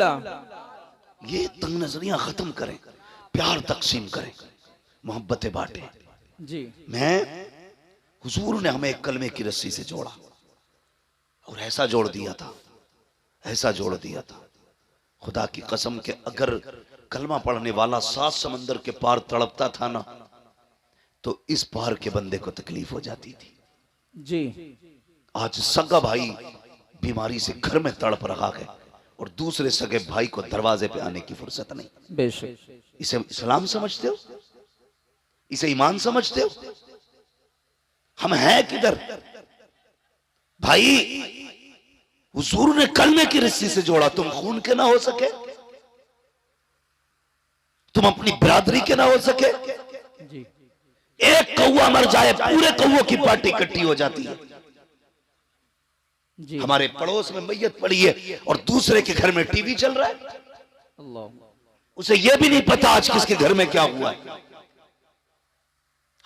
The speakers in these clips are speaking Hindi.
ये तंग नजरियां खत्म करें, प्यार तकसीम करें, मोहब्बतें बांटें। जी मैं हुजूर ने हमें एक कलमे की रस्सी से जोड़ा और ऐसा जोड़ दिया था, ऐसा जोड़ दिया था, खुदा की कसम के अगर कलमा पढ़ने वाला 7 समंदर के पार तड़पता था ना, तो इस पार के बंदे को तकलीफ हो जाती थी। जी आज सगा भाई बीमारी से घर में तड़प रहा है और दूसरे सगे भाई को दरवाजे पे आने की फुर्सत नहीं। बेशक। इसे इस्लाम समझते हो? इसे ईमान समझते हो? हम हैं किधर भाई? हुजूर ने कलमे की रस्सी से जोड़ा, तुम खून के ना हो सके, तुम अपनी बिरादरी के ना हो सके। जी एक कौवा मर जाए पूरे कौवों की पार्टी इकट्ठी हो जाती है। जी हमारे पड़ोस में मैयत पड़ी है और दूसरे के घर में टीवी चल रहा है, अल्लाह। उसे यह भी नहीं पता आज किसके घर में क्या हुआ है।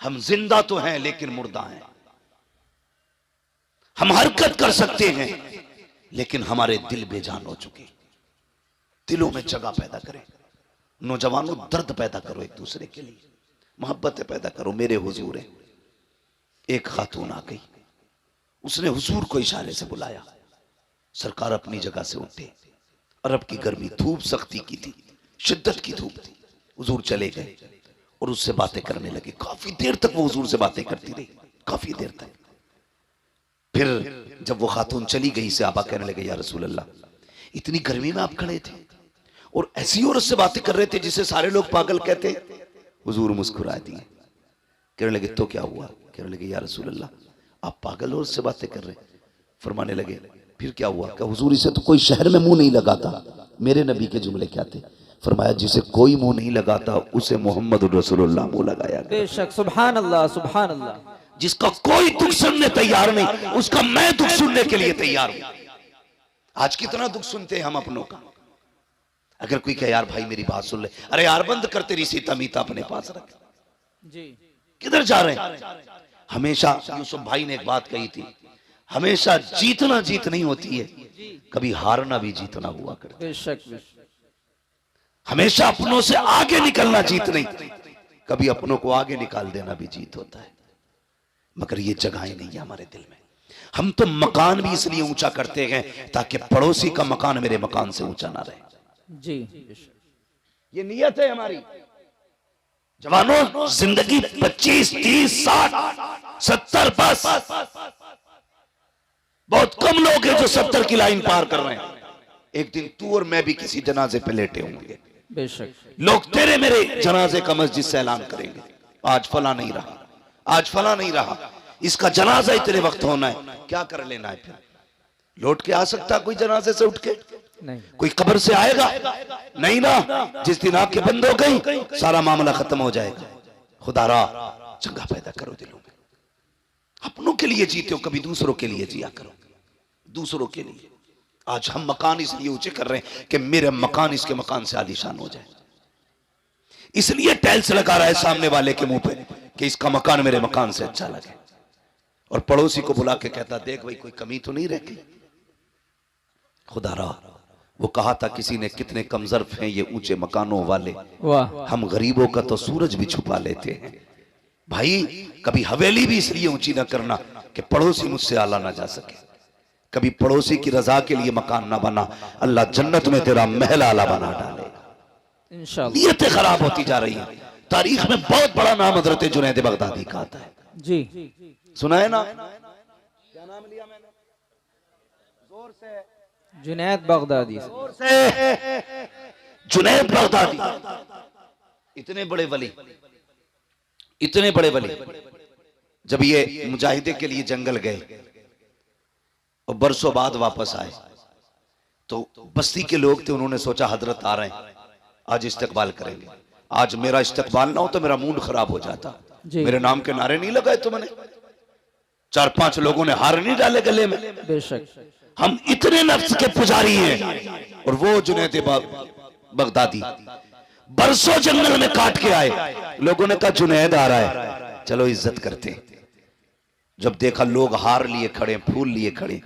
हम जिंदा तो हैं लेकिन मुर्दा हैं। हम हरकत कर सकते हैं लेकिन हमारे दिल बेजान हो चुके। दिलों में जगह पैदा करें, नौजवानों दर्द पैदा करो, एक दूसरे के लिए मोहब्बतें पैदा करो। मेरे हुजूर है, एक खातून आ गई, उसने हुजूर को इशारे से बुलाया। सरकार अपनी जगह से उठे, अरब की गर्मी, धूप सख्ती की थी, शिद्दत की धूप थी। हुजूर चले गए और उससे बातें करने लगे। काफी देर तक वो हुजूर से बातें करती रही, काफी देर तक। फिर जब वो खातून चली गई, से आबा कहने लगे, या रसूल अल्लाह, इतनी गर्मी में आप खड़े थे और ऐसी औरत से बातें कर रहे थे जिसे सारे लोग पागल कहते। हुजूर मुस्कुरा दिए, कहने लगे तो क्या हुआ? कहने लगे, या रसूल अल्लाह, आप पागल औरत से बातें कर रहे। फरमाने लगे, फिर क्या हुआ? क्या हुजूर, इसे तो कोई शहर में मुंह नहीं लगाता। मेरे नबी के जुमले क्या थे? फरमाया, जिसे कोई मुंह नहीं लगाता उसे मोहम्मद रसूलुल्लाह मुंह लगाया। बेशक, सुभान अल्लाह, सुभान अल्लाह। जिसका कोई दुख सुनने तैयार नहीं, उसका मैं दुख सुनने के लिए तैयार हूं। आज कितना दुख सुनते हैं हम अपनों का। अगर कोई कहे, यार भाई मेरी बात सुन ले, अरे यार बंद कर, तेरी सीता मीता अपने पास रख। जी किधर जा रहे हैं? हमेशा यूसुफ भाई ने एक बात कही थी, हमेशा जीतना जीत नहीं होती है, कभी हारना भी जीतना हुआ करता है। बेशक बेशक। हमेशा अपनों से आगे निकलना जीत नहीं, कभी अपनों को आगे निकाल देना भी जीत होता है। मगर ये जगहें नहीं है हमारे दिल में। हम तो मकान भी इसलिए ऊंचा करते हैं ताकि पड़ोसी का मकान मेरे मकान से ऊंचा ना रहे। जी बेशक। ये नियत है हमारी। जवानों, जिंदगी 25, 30, 60, 70 बस। बहुत कम लोग हैं जो 70 की लाइन पार कर रहे हैं। एक दिन तू और मैं भी किसी जनाजे पे लेटे होंगे। बेशक। लोग तेरे मेरे जनाजे का मस्जिद से ऐलान करेंगे, आज फला नहीं रहा, आज फला नहीं रहा, इसका जनाजा इतने वक्त होना है। क्या कर लेना है? फिर लौट के आ सकता कोई जनाजे से उठ के? नहीं। कोई कब्र से आएगा? नहीं ना। जिस दिन आंखें बंद हो गई सारा मामला खत्म हो जाएगा। खुदारा जगह पैदा करो दिलों में। अपनों के लिए जीते हो, कभी दूसरों के लिए जिया करो, दूसरों के लिए। आज हम मकान इसलिए ऊंचे कर रहे हैं कि मेरे मकान इसके मकान से आलीशान हो जाए। इसलिए टाइल्स लगा रहा है सामने वाले के मुंह पे कि इसका मकान मेरे मकान से अच्छा लगे, और पड़ोसी को बुला के कहता, देख भाई कोई कमी तो नहीं रहती। खुदारा, वो कहा था किसी ने, कितने कमजर्फ हैं ये ऊंचे मकानों वाले, वाह। हम गरीबों का तो सूरज भी छुपा लेते हैं। भाई कभी हवेली भी इसलिए ऊंची ना करना कि पड़ोसी मुझसे आला ना जा सके। कभी पड़ोसी की रजा के लिए मकान ना बना, अल्लाह जन्नत में तेरा महल आला बना डालेगा। इंशाअल्लाह। नीयतें खराब होती जा रही हैं। तारीख में बहुत बड़ा नाम हजरत जुनैद बगदादी का आता है। जी सुना है ना? क्या नाम लिया मैंने? जोर से। जुनैद बगदादी। जोर से। जुनैद बगदादी, इतने बड़े वली, इतने बड़े वली, जब ये मुजाहिदे के लिए जंगल गए और बरसों बाद वापस आए तो बस्ती के लोग थे, उन्होंने सोचा हजरत आ रहे हैं, आज इस्तकबाल करेंगे। आज मेरा इस्तकबाल ना हो तो मेरा मूड खराब हो जाता। मेरे नाम के नारे नहीं लगाए तुमने, 4-5 लोगों ने हार नहीं डाले गले में। बेशक। हम इतने नफ्स के पुजारी हैं। और वो जुनैद बगदादी बरसों जंगल में काट के आए। लोगों ने कहा जुनैद आ रहा है, चलो इज्जत करते। जब देखा लोग हार लिए खड़े, फूल लिए खड़े,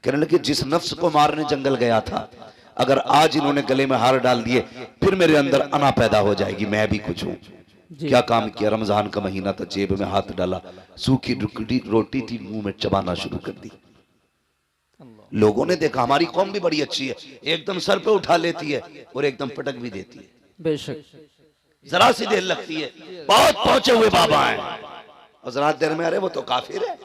कहने लगे जिस नफ्स को मारने जंगल गया था अगर आज इन्होंने गले में हार डाल दिए फिर मेरे अंदर अना पैदा हो जाएगी, मैं भी कुछ हूं। क्या काम किया, रमजान का महीना था, जेब में हाथ डाला, सूखी रोटी थी, मुंह में चबाना शुरू कर दी। लोगों ने देखा हमारी कौम भी बड़ी अच्छी है, एकदम सर पे उठा लेती है और एकदम पटक भी देती है। बेशक जरा सी देर लगती है, बहुत पहुंचे हुए बाबा हैं और जरा देर में अरे वो तो काफिर है।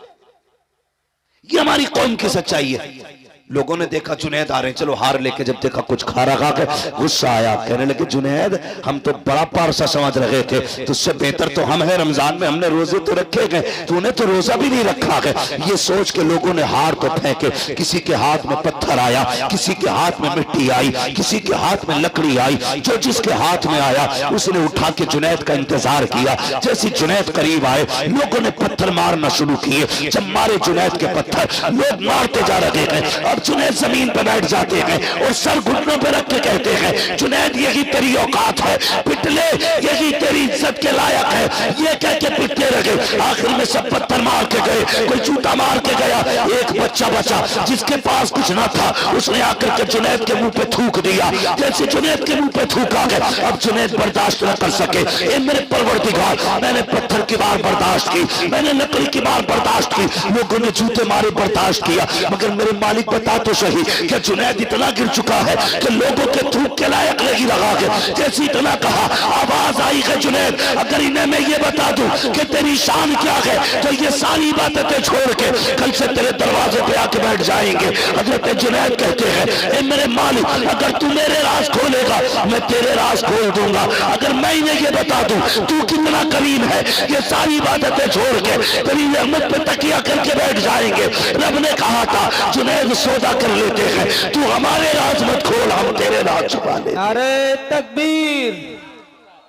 ये हमारी कौम की सच्चाई है। लोगों ने देखा जुनैद आ रहे हैं, चलो हार लेके, जब देखा कुछ खा रखा के गुस्सा आया, कहने लगे जुनैद हम तो बड़ा पारसा समझ रहे थे, तुझसे बेहतर तो हम हैं, रमजान में हमने रोजे तो रखे गए, तूने तो रोजा भी नहीं रखा है। ये सोच के लोगों ने हार तो फेंके, किसी के हाथ में पत्थर आया, किसी के हाथ में मिट्टी आई, किसी के हाथ में लकड़ी आई, जो जिसके हाथ में आया उसने उठा के जुनैद का इंतजार किया। जैसे जुनैद करीब आए लोगों ने पत्थर मारना शुरू किए। जब मारे जुनैद के पत्थर, लोग मारते जा रहे हैं। जुनैद जमीन पर बैठ जाते हैं और सर घुटनों पर रख के कहते हैं जुनैद यही तेरी औकात है, पिटले यही तेरी इज्जत के लायक है। ये कह के पिटने लगे। आखिर में सब पत्थर मार के गए, कोई जूता मार के गया। एक बच्चा बचा जिसके पास कुछ ना था, उसने आकर के जुनैद के मुंह पे थूक दिया। जैसे जुनैद के मुंह पे थूका गया, अब जुनैद बर्दाश्त न कर सके। ए मेरे परवरदिगार, मैंने पत्थर की बार बर्दाश्त की, मैंने लकड़ी की बार बर्दाश्त की, लोगों ने जूते मारे बर्दाश्त किया, मगर मेरे मालिक बता तो सही कि जुनैद इतना गिर चुका है कि लोगों के थूक के लायक नहीं लगा के। जैसे इतना कहा, आवाज आई है जुनैद अगर इन्हें मैं ये बता दूं कि तेरी शान क्या है तो ये सारी बातें छोड़ के कल से तेरे दरवाजे पे आके बैठ जाएंगे। हजरत जुनैद कहते हैं ए मेरे मालिक, अगर तू मेरे राज खोलेगा मैं तेरे राज खोल दूंगा। अगर मैं इन्हें ये बता दूं तू कितना करीम है, ये सारी बातें छोड़ के तेरी रहमत पे तकिया करके बैठ जाएंगे। रब ने कहा था जुनैद सौदा कर लेते हैं, तू हमारे राज मत खोल, हम तेरे राज छुपा ले। नारे तकबीर,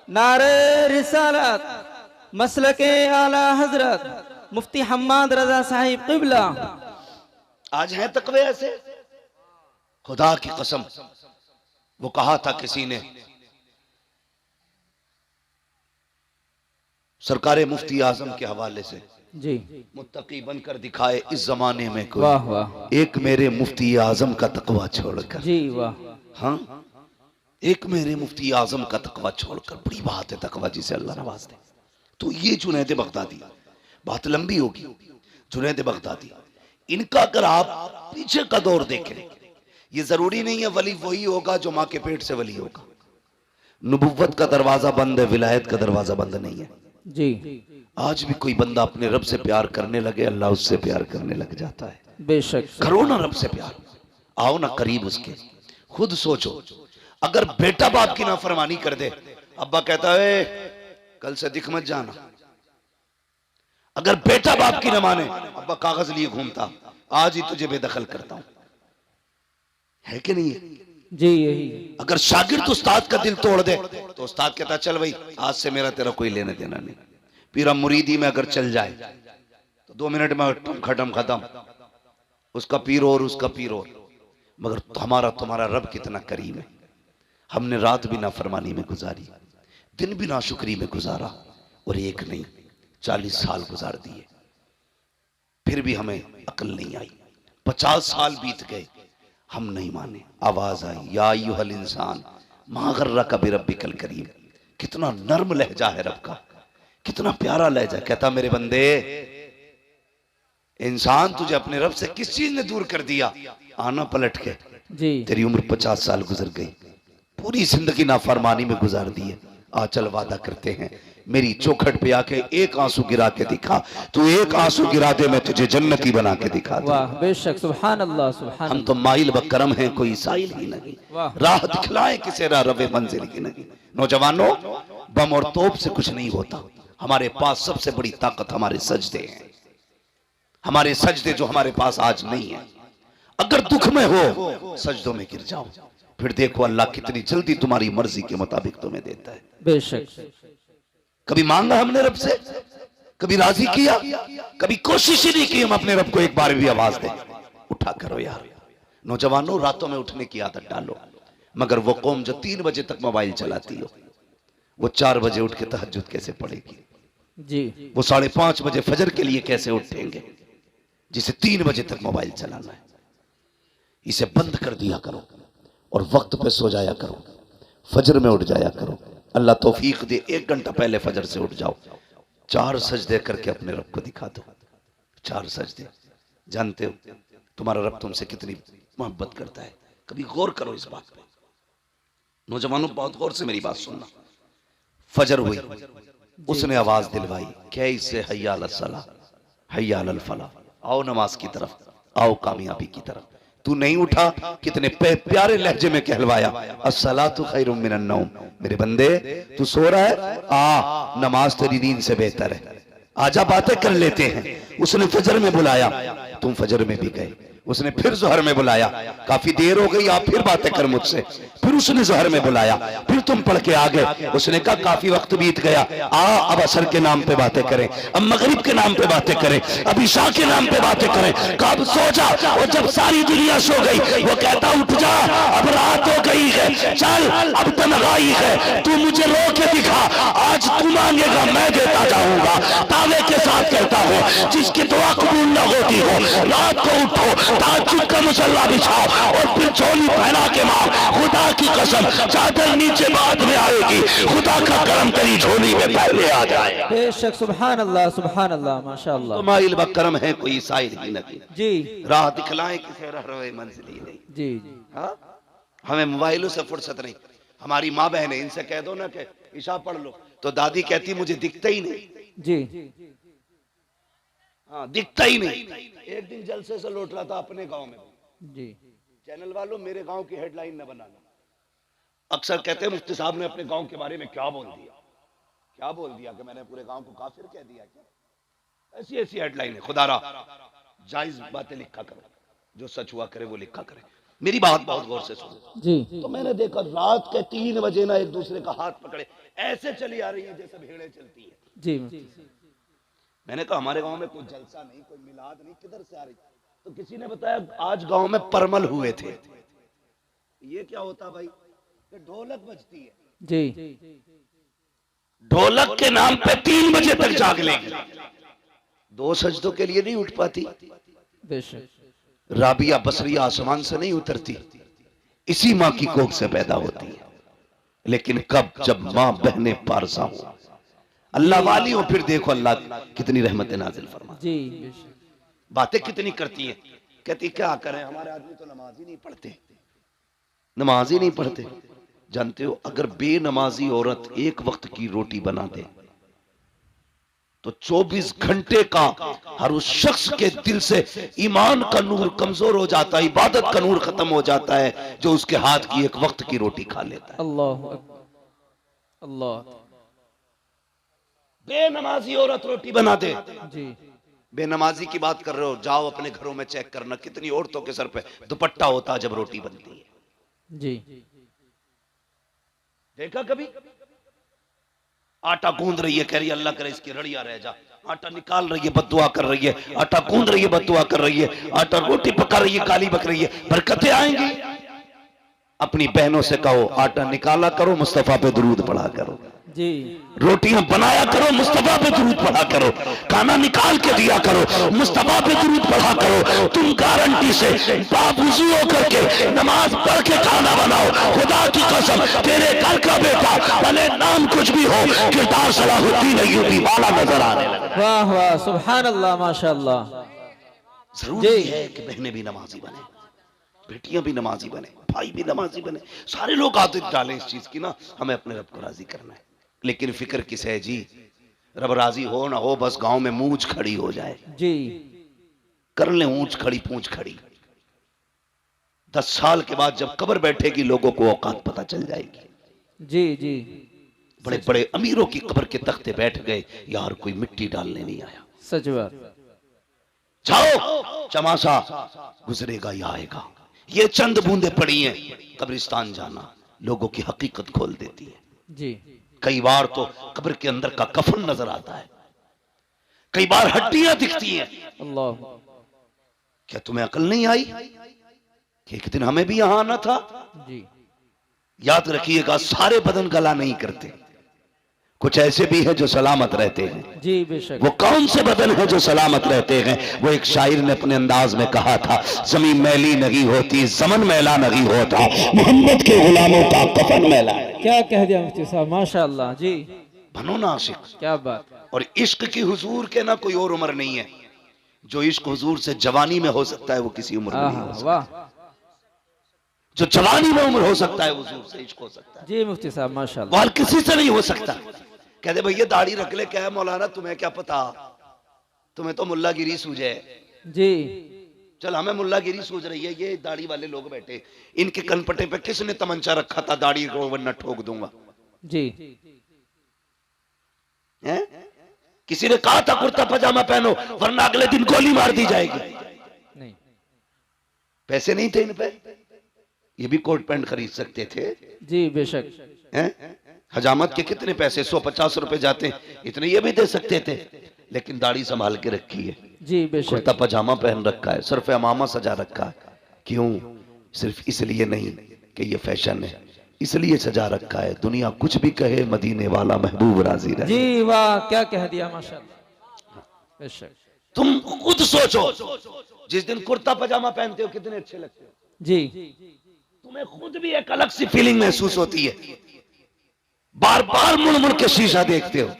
नारे रिसालत, मसलके आला हजरत मुफ्ती हम्माद रजा साहिब क़िबला। आज है तकवे ऐसे, खुदा की कसम। वो कहा था किसी ने, सरकारे मुफ्ती आजम के हवाले से, जी मुत्तकी बनकर दिखाए इस जमाने में कोई, वाह वाह, एक मेरे मुफ्ती आजम का तकवा छोड़कर। जी वाह, हाँ, एक मेरे मुफ्ती आजम का तकवा छोड़कर। बड़ी बात है तकवा जिसे अल्लाह नवाज दे। तो ये जुनैद बगदादी, बात लंबी होगी। जुनैद बगदादी, इनका अगर आप पीछे का दौर देखें, ये जरूरी नहीं है वली वही होगा जो माँ के पेट से वली होगा। नबुव्वत का दरवाजा बंद है, विलायत का दरवाजा बंद नहीं है। जी आज भी कोई बंदा अपने रब से प्यार करने लगे, अल्लाह उससे प्यार करने लग जाता है। बेशक, करो ना रब से प्यार, आओ ना करीब उसके। खुद सोचो, अगर बेटा बाप की नाफरमानी कर दे, अब्बा कहता है कल से दिख मत जाना। अगर बेटा बाप की न माने, अब्बा कागज लिए घूमता, आज ही तुझे बेदखल करता हूं, है कि नहीं है? जी यही। अगर शागिर्द उस्ताद का दिल तोड़ दे तो उस्ताद कहता चल भाई आज से मेरा तेरा कोई लेने देना नहीं। पीरा मुरीदी में अगर चल जाए तो 2 मिनट में खत्म, उसका पीर और उसका पीर और। मगर हमारा तुम्हारा रब कितना करीम है। हमने रात भी नाफरमानी में गुजारी, दिन भी नाशुक्री में गुजारा, और एक नहीं 40 साल गुजार दिए, फिर भी हमें अकल नहीं आई। 50 साल बीत गए, हम नहीं माने। आवाज आई, या अय्युहल इंसान मा गर्रका बिरब्बिकल करीम। कितना नर्म लहजा है रब का, कितना प्यारा लहजा। कहता मेरे बंदे, इंसान तुझे अपने रब से किस चीज ने दूर कर दिया? आना पलट के, जी तेरी उम्र 50 साल गुजर गई, पूरी जिंदगी नाफरमानी में गुजार दी है। आ चल वादा करते हैं, मेरी चौखट पे आके एक आंसू गिरा के दिखा, तू एक आंसू गिरा दे, मैं तुझे जन्नती बना के दिखा दूं। वाह, बेशक, सुभान अल्लाह, सुभान हम तो माइल बकरम हैं, कोई साइल ही नहीं। वाह। राह दिखलाए किसे राह रवे मंजिल की नहीं। नौजवानों, बम और तोप से कुछ नहीं होता। हमारे पास सबसे बड़ी ताकत हमारे सजदे हैं, हमारे सजदे जो हमारे पास आज नहीं है। अगर दुख में हो, सजदों में गिर जाओ, फिर देखो अल्लाह कितनी जल्दी तुम्हारी मर्जी के मुताबिक तुम्हें देता है। बेशक। कभी मांगा हमने रब से, कभी राजी किया, कभी कोशिश ही नहीं की हम अपने रब को एक बार भी आवाज दें, उठा करो यार। नौजवानों, रातों में उठने की आदत डालो। मगर वो कौम जो 3 बजे तक मोबाइल चलाती हो, वो 4 बजे उठ के तहज्जुद कैसे पढ़ेगी? जी वो 5:30 बजे फजर के लिए कैसे उठेंगे, जिसे 3 बजे तक मोबाइल चलाना है? इसे बंद कर दिया करो। और वक्त पे सो जाया करो, फजर में उठ जाया करो। अल्लाह तौफीक दे, 1 घंटा पहले फजर से उठ जाओ, 4 सजदे करके अपने रब को दिखा दो। 4 सजदे। जानते हो तुम्हारा रब तुमसे कितनी मोहब्बत करता है, कभी गौर करो इस बात पे। नौजवानों बहुत गौर से मेरी बात सुनना। फजर हुई, उसने आवाज दिलवाई, कैसे हय्या अलल सलाह, हय्या अलल फलाह, आओ नमाज की तरफ, आओ कामयाबी की तरफ। तू नहीं उठा, कितने प्यारे लहजे में कहलवाया, अस्सलातु खैरुम मिनन नौम। मेरे बंदे तू सो रहा है, आ नमाज तेरी नींद से बेहतर है, आजा बातें कर लेते हैं। उसने फजर में बुलाया, तुम फजर में भी गए। उसने फिर जोहर में बुलाया, काफी देर हो गई, आप फिर बातें कर मुझसे। फिर उसने जोहर में बुलाया, फिर तुम पढ़ के आ गए। उसने कहा काफी वक्त बीत गया, अब असर के नाम पे बातें करें, अब मगरिब के नाम पे बातें करें, अब ईशा के नाम पे बातें करें। कब सो जा, और जब सारी दुनिया सो गई वो कहता उठ जा, अब रात हो गई है, चल अब तन्हाई है, तू मुझे रो के दिखा, आज तू मांगेगा मैं देता जाऊंगा। दावे के साथ कहता हूँ, जिसकी दुआ कबूल न होती हो, रात को उठो, ताज्जुद का मुसल्ला बिछाओ और फिर झोली पहना के मार। खुदा की कसम, चादर नीचे बाद में आएगी, खुदा का करम तेरी झोली में पहले आ जाए। बेशक, सुभान अल्लाह, माशाअल्लाह। तो माइल व करम है कोई साइल ही नहीं, जी राह दिखलाए किसे रह रहे मंजिल ही नहीं। जी हाँ, हमें मोबाइलों से फुर्सत नहीं। हमारी माँ बहन है, इनसे कह दो ना कि ईशा पढ़ लो, तो दादी कहती मुझे दिखता ही नहीं। जी हाँ, दिखता ही नहीं। एक दिन जलसे से लौट रहा था अपने गांव में। जी चैनल वालों, मेरे गांव की हेडलाइन न बनाना। अक्सर कहते हैं मुफ्ती साहब ने अपने गांव के बारे में क्या बोल दिया, क्या बोल दिया कि मैंने पूरे गांव को काफिर कह दिया क्या? ऐसी ऐसी हेडलाइन है। खुदारा जायज बातें लिखा करो, जो सच हुआ करे वो लिखा करे। मेरी बात बहुत गौर से सुनो। जी तो मैंने देखा रात के 3 बजे ना एक दूसरे का हाथ पकड़े ऐसे चली आ रही है जैसे भेड़ें चलती है। जी मैंने कहा हमारे गांव में कोई जलसा नहीं, कोई मिलाद नहीं, किधर से आ रही? तो किसी ने बताया आज गांव में परमल हुए थे। ये क्या होता भाई? कि ढोलक बजती है। जी ढोलक के नाम पे 3 बजे तक जाग लेगी। 2 सजदों के लिए नहीं उठ पाती। बेशक, राबिया बसरिया आसमान से नहीं उतरती, इसी माँ की कोख से पैदा होती है। लेकिन कब? जब माँ बहने पारसा हो, अल्लाह वाली हो, फिर देखो अल्लाह कितनी रहमत नाजिल फरमा। जी बेशक, बातें कितनी करती है। कहती क्या करें, हमारे आदमी तो नमाज ही नहीं पढ़ते, नमाज ही नहीं पढ़ते। जानते हो अगर बेनमाजी औरत एक वक्त की रोटी बना दे तो 24 घंटे का हर उस शख्स के दिल से ईमान का नूर कमजोर हो जाता है, इबादत का नूर खत्म हो जाता है, जो उसके हाथ की एक वक्त की रोटी खा लेता है। अल्लाह अल्लाह। बेनमाजी औरत रोटी बना दे। जी बेनमाजी की बात कर रहे हो, जाओ अपने घरों में चेक करना कितनी औरतों के सर पे दुपट्टा होता है जब रोटी बनती है। जी देखा कभी? आटा गूंद रही है, कह रही है अल्लाह करे इसकी रड़िया रह जा। आटा निकाल रही है, बद्दुआ कर रही है। आटा गूंद रही है, बद्दुआ कर रही है। आटा रोटी पका रही है, गाली बक रही है। बरकतें आएंगी। अपनी बहनों से कहो आटा निकाला करो, मुस्तफा पे दुरूद पढ़ा करो। जी रोटियां बनाया करो, मुस्तफा पे दुरूद पढ़ा करो। खाना निकाल के दिया करो, मुस्तफा पे दुरूद पढ़ा करो। तुम गारंटी से बावुज़ू होकर के नमाज पढ़ के खाना बनाओ। खुदा की कसम, तेरे घर का बेटा भले नाम कुछ भी हो, किरदार सलाहुद्दीन अय्यूबी वाला नजर आने लगा। वाह वाह, सुभान अल्लाह, माशाअल्लाह। जरूरी है कि बहनें भी नमाजी बने, बेटियां भी नमाजी बने, भाई भी नमाजी बने। सारे लोग आदत डालें इस चीज की ना, हमें अपने रब को राजी करना है। लेकिन फिक्र किस है जी? रब राजी हो ना हो, बस गांव में मूंछ खड़ी हो जाए। जी कर ले ऊंच खड़ी पूंछ खड़ी। 10 साल के बाद जब कब्र बैठेगी लोगों को औकात पता चल जाएगी। जी जी बड़े बड़े अमीरों की कब्र के तख्ते बैठ गए, यार कोई मिट्टी डालने नहीं आया। सच बात। जाओ, चमासा गुजरेगा या आएगा। ये चंद बूंदे पड़ी हैं, कब्रिस्तान जाना लोगों की हकीकत खोल देती है। जी कई बार तो कब्र के अंदर का कफन नजर आता है, कई बार हड्डियां दिखती हैं। अल्लाह। क्या तुम्हें अकल नहीं आई कि एक दिन हमें भी यहां आना था? जी याद रखिएगा, सारे बदन गला नहीं करते, कुछ ऐसे भी हैं जो सलामत रहते हैं। जी बेशक। वो कौन से बदन हैं जो सलामत रहते हैं? वो एक शायर ने अपने अंदाज में कहा था, जमीन मैली नहीं होती, ज़मन मैला नहीं होता, मोहम्मद के गुलामों का कफन मैला है। क्या कह दिया मुफ्ती साहब, माशाअल्लाह। जी, बनो ना आशिक। क्या बात। और इश्क की हुजूर के ना कोई और उम्र नहीं है। जो इश्क हुजूर से जवानी में हो सकता है वो किसी उम्र में नहीं हो सकता। वाह। जो जवानी में उम्र हो सकता है हुजूर से इश्क हो सकता है। जी मुफ्ती साहब वो माशाअल्लाह। हर किसी से नहीं हो सकता। कहते भैया दाढ़ी रख ले, क्या है मौलाना तुम्हें क्या पता, तुम्हें तो मुल्लागिरी सूझे। जी चल हमें मुल्लागिरी सूझ रही है, ये दाढ़ी वाले लोग बैठे, इनके कनपटे पे किसने तमंचा रखा था दाढ़ी को वरना ठोक दूंगा। जी। हैं? किसी ने कहा था कुर्ता पजामा पहनो वरना अगले दिन गोली मार दी जाएगी। नहीं। पैसे नहीं थे इन पे, ये भी कोट पैंट खरीद सकते थे। जी बेशक। हैं? हजामत के कितने पैसे, 150 रुपए जाते हैं, इतने ये भी दे सकते थे, लेकिन दाढ़ी संभाल के रखी है, जी बेशक। कुर्ता पजामा पहन रखा है, सिर्फ अमामा सजा रखा है। क्यों? सिर्फ इसलिए नहीं कि ये फैशन है, इसलिए सजा रखा है दुनिया कुछ भी कहे मदीने वाला महबूब राजी रहे। जी वाह, क्या कह दिया माशाअल्लाह। बेशक। तुम खुद सोचो, जिस दिन कुर्ता पजामा पहनते हो कितने अच्छे लगते हो। जी तुम्हें खुद भी एक अलग सी फीलिंग महसूस होती है, बार बार मुड़ मुड़ के शीशा देखते हो।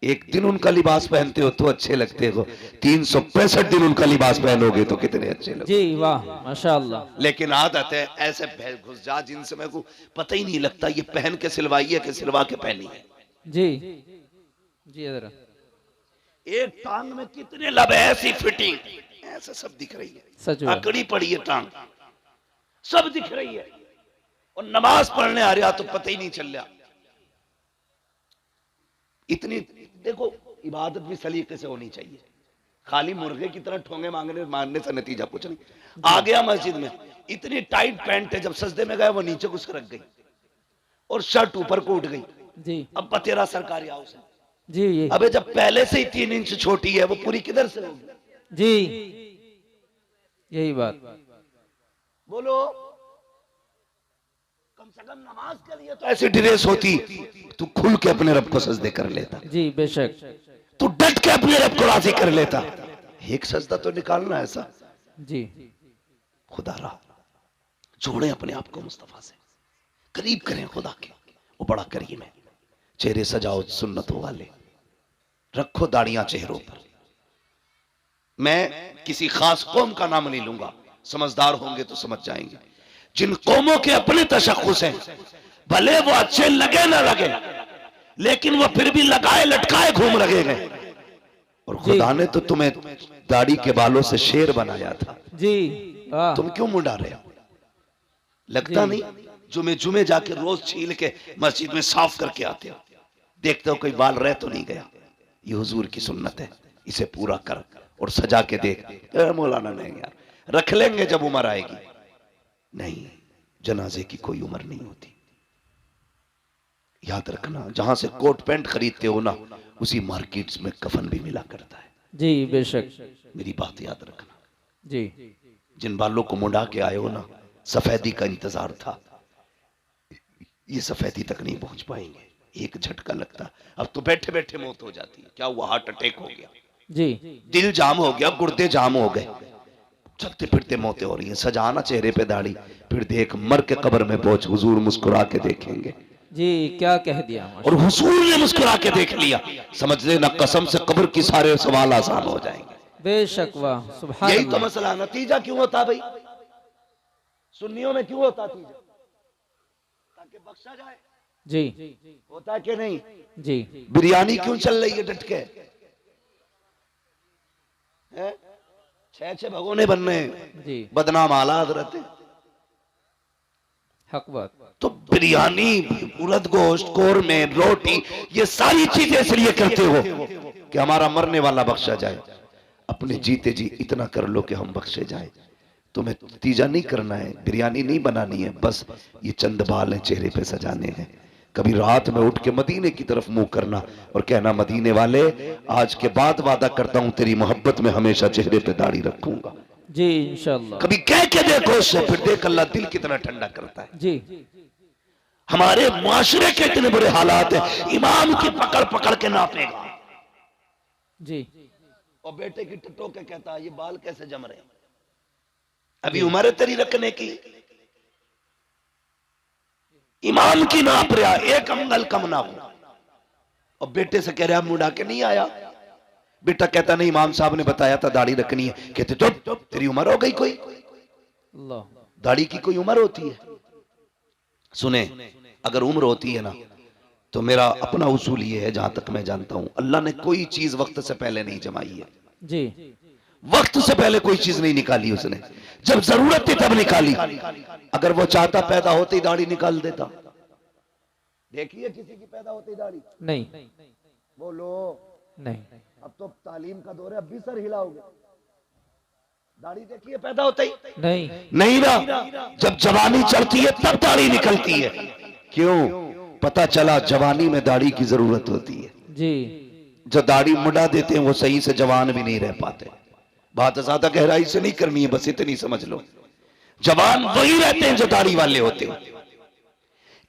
एक दिन उनका लिबास पहनते हो तो अच्छे लगते हो, 365 दिन उनका लिबास पहनोगे तो कितने अच्छे लगते। जी वाह माशाअल्लाह। लेकिन आदत है ऐसे घुस जा जिनसे मेरे को पता ही नहीं लगता ये पहन के सिलवाई है कि सिलवा के पहनी है। जी जी जरा। एक टांग में कितने लब है, ऐसी फिटिंग ऐसे सब दिख रही है, सच बात। अकड़ी पड़ी है टांग, सब दिख रही है, और नमाज पढ़ने आ रहा तो पता ही नहीं चल रहा। इतनी देखो इबादत भी सलीके से होनी चाहिए, खाली मुर्गे की तरह ठोंगे मारने से नतीजा कुछ नहीं। आ गया मस्जिद में, इतनी टाइट पैंट है, जब सजदे में गया वो नीचे घुस रख गई और शर्ट ऊपर को उठ गई। जी अब बतेरा सरकारी हाउस है। जी ये अबे जब पहले से ही 3 इंच छोटी है वो पूरी किधर से होगी? जी यही बात। बोलो, कम से कम नमाज के लिए तो ऐसी ड्रेस होती, तू खुल के अपने रब को सजदे कर लेता, जी बेशक। तू डट के अपने रब को राजी कर लेता। एक सजदा तो निकालना ऐसा। जी खुदा रहा जोड़े अपने आप को मुस्तफा से, करीब करें खुदा के, वो बड़ा करीम है। चेहरे सजाओ सुन्नतों वाले, रखो दाढ़ियां चेहरों पर। मैं किसी खास कौम का नाम नहीं लूंगा, समझदार होंगे तो समझ जाएंगे। जिन कौमों के अपने तशख्खुस हैं, भले वो अच्छे लगे ना लगे, लेकिन वो फिर भी लगाए लटकाए घूम रहे हैं। और खुदा ने तो तुम्हें दाढ़ी के बालों से शेर बनाया था। जी वाह। तुम क्यों मुंडा रहे हो? लगता नहीं जुमे जुमे जाके रोज छील के मस्जिद में साफ करके आते हो, देखते हो कोई बाल रह तो नहीं गया। ये हुजूर की सुन्नत है, इसे पूरा कर और सजा के देख। मौलाना नहीं यार, रख लेंगे जब उम्र आएगी। नहीं, जनाजे की कोई उम्र नहीं होती। याद रखना, जहां से कोट पैंट खरीदते हो ना, उसी मार्केट्स में कफन भी मिला करता है। जी बेशक। मेरी बात याद रखना। जी जिन बालों को मुंडा के आए हो ना, सफेदी का इंतजार था, ये सफेदी तक नहीं पहुंच पाएंगे। एक झटका लगता, अब तो बैठे बैठे मौत हो जाती है। क्या हुआ? हार्ट अटैक हो गया, जी दिल जाम हो गया, गुर्दे जाम हो गए, चलते फिरते मौतें हो रही हैं। सजाना चेहरे पे दाढ़ी, फिर देख मर के कब्र में पहुंच, हुजूर मुस्कुरा के देखेंगे। जी क्या कह दिया और माशाअल्लाह। हुजूर ने मुस्कुरा के देख लिया, समझ लेना कसम से कब्र की सारे सवाल आसान हो जाएंगे। बेशक वाह सुभान यही तो अल्लाह। मसला। नतीजा क्यों होता भाई? सुन्नियों में क्यों होता तीजा? ताकि बख्शा जाए। जी होता है कि नहीं? जी बिरयानी क्यों चल रही है डट के? हैं? 6 भगोने बन रहे हैं, जी बदनाम आला हजरत है। हक बात। तो बिरयानी, उड़द गोश्त, कोरमे, रोटी, ये सारी चीजें इसलिए करते हो कि हमारा मरने वाला बख्शा जाए। अपने जीते जी इतना कर लो कि हम बख्शे जाए। तुम्हें तीजा नहीं करना है, बिरयानी नहीं बनानी है, बस ये चंद बाल हैं चेहरे पे सजाने हैं। कभी रात में उठ के मदीने की तरफ मुंह करना और कहना, मदीने वाले आज के बाद वादा करता हूं तेरी मोहब्बत में हमेशा चेहरे पे दाढ़ी रखूंगा। जी इंशाअल्लाह। कभी कह के देखो उससे, फिर देख अल्लाह दिल कितना ठंडा करता है। जी हमारे मुआशरे के इतने बुरे हालात है, इमाम की पकड़ पकड़ के नापेगा जी। और बेटे की टटो के कहता है ये बाल कैसे जम रहे हैं, अभी उम्र है तेरी रखने की। इमाम की नाप रहा, एक अंगल कम ना हो। और बेटे से कह रहा मुड़ा के नहीं आया। बेटा कहता नहीं, इमाम साहब ने बताया था दाढ़ी रखनी है। कहते तो तेरी उम्र हो गई कोई, अल्लाह। दाढ़ी की कोई उम्र होती है? सुने, अगर उम्र होती है ना तो मेरा अपना उसूल ये है, जहां तक मैं जानता हूं, अल्लाह ने कोई चीज वक्त से पहले नहीं जमाई है। जी। वक्त से पहले कोई चीज नहीं निकाली उसने, जब जरूरत थी तब निकाली। अगर वो चाहता पैदा होते ही दाढ़ी निकाल देता। देखिए किसी की पैदा होते ही दाढ़ी? नहीं बोलो। नहीं। अब तो तालीम का दौर है, अब भी सर हिलाओगे। दाढ़ी देखिए पैदा होते ही? नहीं नहीं ना, जब जवानी चढ़ती है तब दाढ़ी निकलती है। क्यों? पता चला जवानी में दाढ़ी की जरूरत होती है। जी। जो दाढ़ी मुड़ा देते हैं वो सही से जवान भी नहीं रह पाते। बात ज्यादा गहराई से नहीं करनी है, बस इतनी समझ लो, जवान वही रहते हैं जो दाढ़ी वाले होते हैं।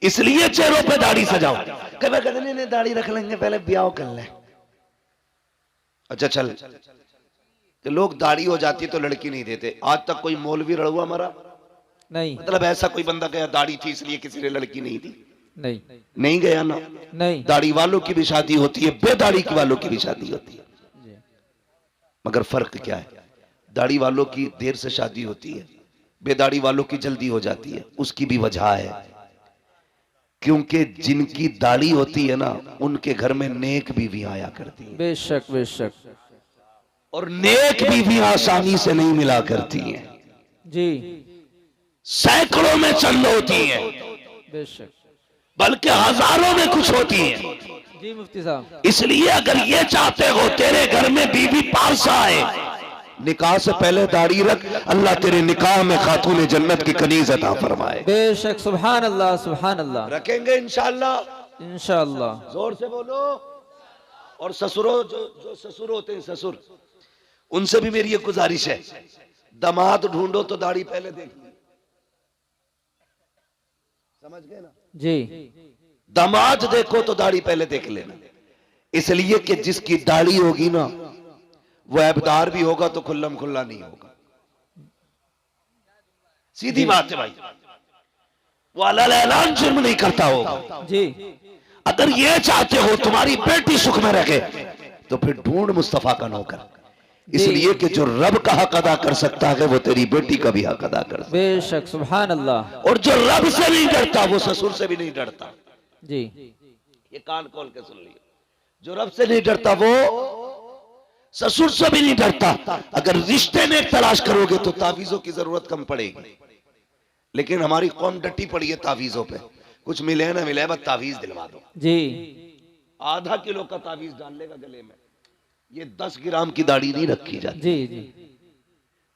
इसलिए चेहरों पे दाढ़ी सजाओ। कभी कहते नहीं दाढ़ी रख लेंगे, पहले ब्याह कर ले। अच्छा चल, तो लोग दाढ़ी हो जाती है तो लड़की नहीं देते। आज तक कोई मौलवी रड़ुआ मरा? नहीं मतलब ऐसा कोई बंदा गया दाढ़ी थी इसलिए किसी ने लड़की नहीं दी? नहीं नहीं गया ना। नहीं। दाढ़ी वालों की भी शादी होती है, बेदाढ़ी की वालों की भी शादी होती है। जी। मगर फर्क क्या है? दाढ़ी वालों की देर से शादी होती है, बेदाढ़ी वालों की जल्दी हो जाती है। उसकी भी वजह है, क्योंकि जिनकी दाढ़ी होती है ना उनके घर में नेक बीवी आया करती है। बेशक बेशक। और नेक बीवी आसानी से नहीं मिला करती हैं, जी। सैकड़ों में चंद होती हैं, बेशक। बल्कि हजारों में कुछ होती हैं। जी मुफ्ती साहब। इसलिए अगर ये चाहते हो तेरे घर में बीवी पास आए, निकाह से पहले दाढ़ी रख, अल्लाह तेरे निकाह में खातून जन्नत की कनीज अता फरमाए। बेशक। सुभान अल्लाह सुभान अल्लाह। रखेंगे इंशाअल्लाह। इंशाअल्लाह। जोर से बोलो। और ससुरों, जो ससुर होते हैं, ससुर, उनसे भी मेरी एक गुजारिश है, दामाद ढूंढो तो दाढ़ी पहले देख ली। समझ गए ना? जी। दामाद देखो तो दाढ़ी पहले देख लेना। इसलिए कि जिसकी दाढ़ी होगी ना वो ऐबदार भी होगा तो खुल्लम खुल्ला नहीं होगा। सीधी बात है भाई, वो अलल ऐलान जुर्म नहीं करता होगा। जी। अगर ये चाहते हो तुम्हारी बेटी सुख में रखे तो फिर ढूंढ मुस्तफा का नौकर। इसलिए कि जो रब का हक अदा कर सकता है वो तेरी बेटी का भी हक अदा कर सकता है। बेशक। सुभान अल्लाह। और जो रब से नहीं डरता वो ससुर से भी नहीं डरता। जी। ये कान खोल के सुन लियो, जो रब से नहीं डरता वो ससुर से भी नहीं डरता। अगर रिश्ते में तलाश करोगे तो तावीजों की जरूरत कम पड़ेगी। लेकिन हमारी कौम डटी पड़ी है तावीजों पे, कुछ मिले ना मिले बस तावीज दिलवा दो। जी। आधा किलो का तावीज डाल लेगा गले में, ये 10 ग्राम की दाढ़ी नहीं रखी जाती। जी जी।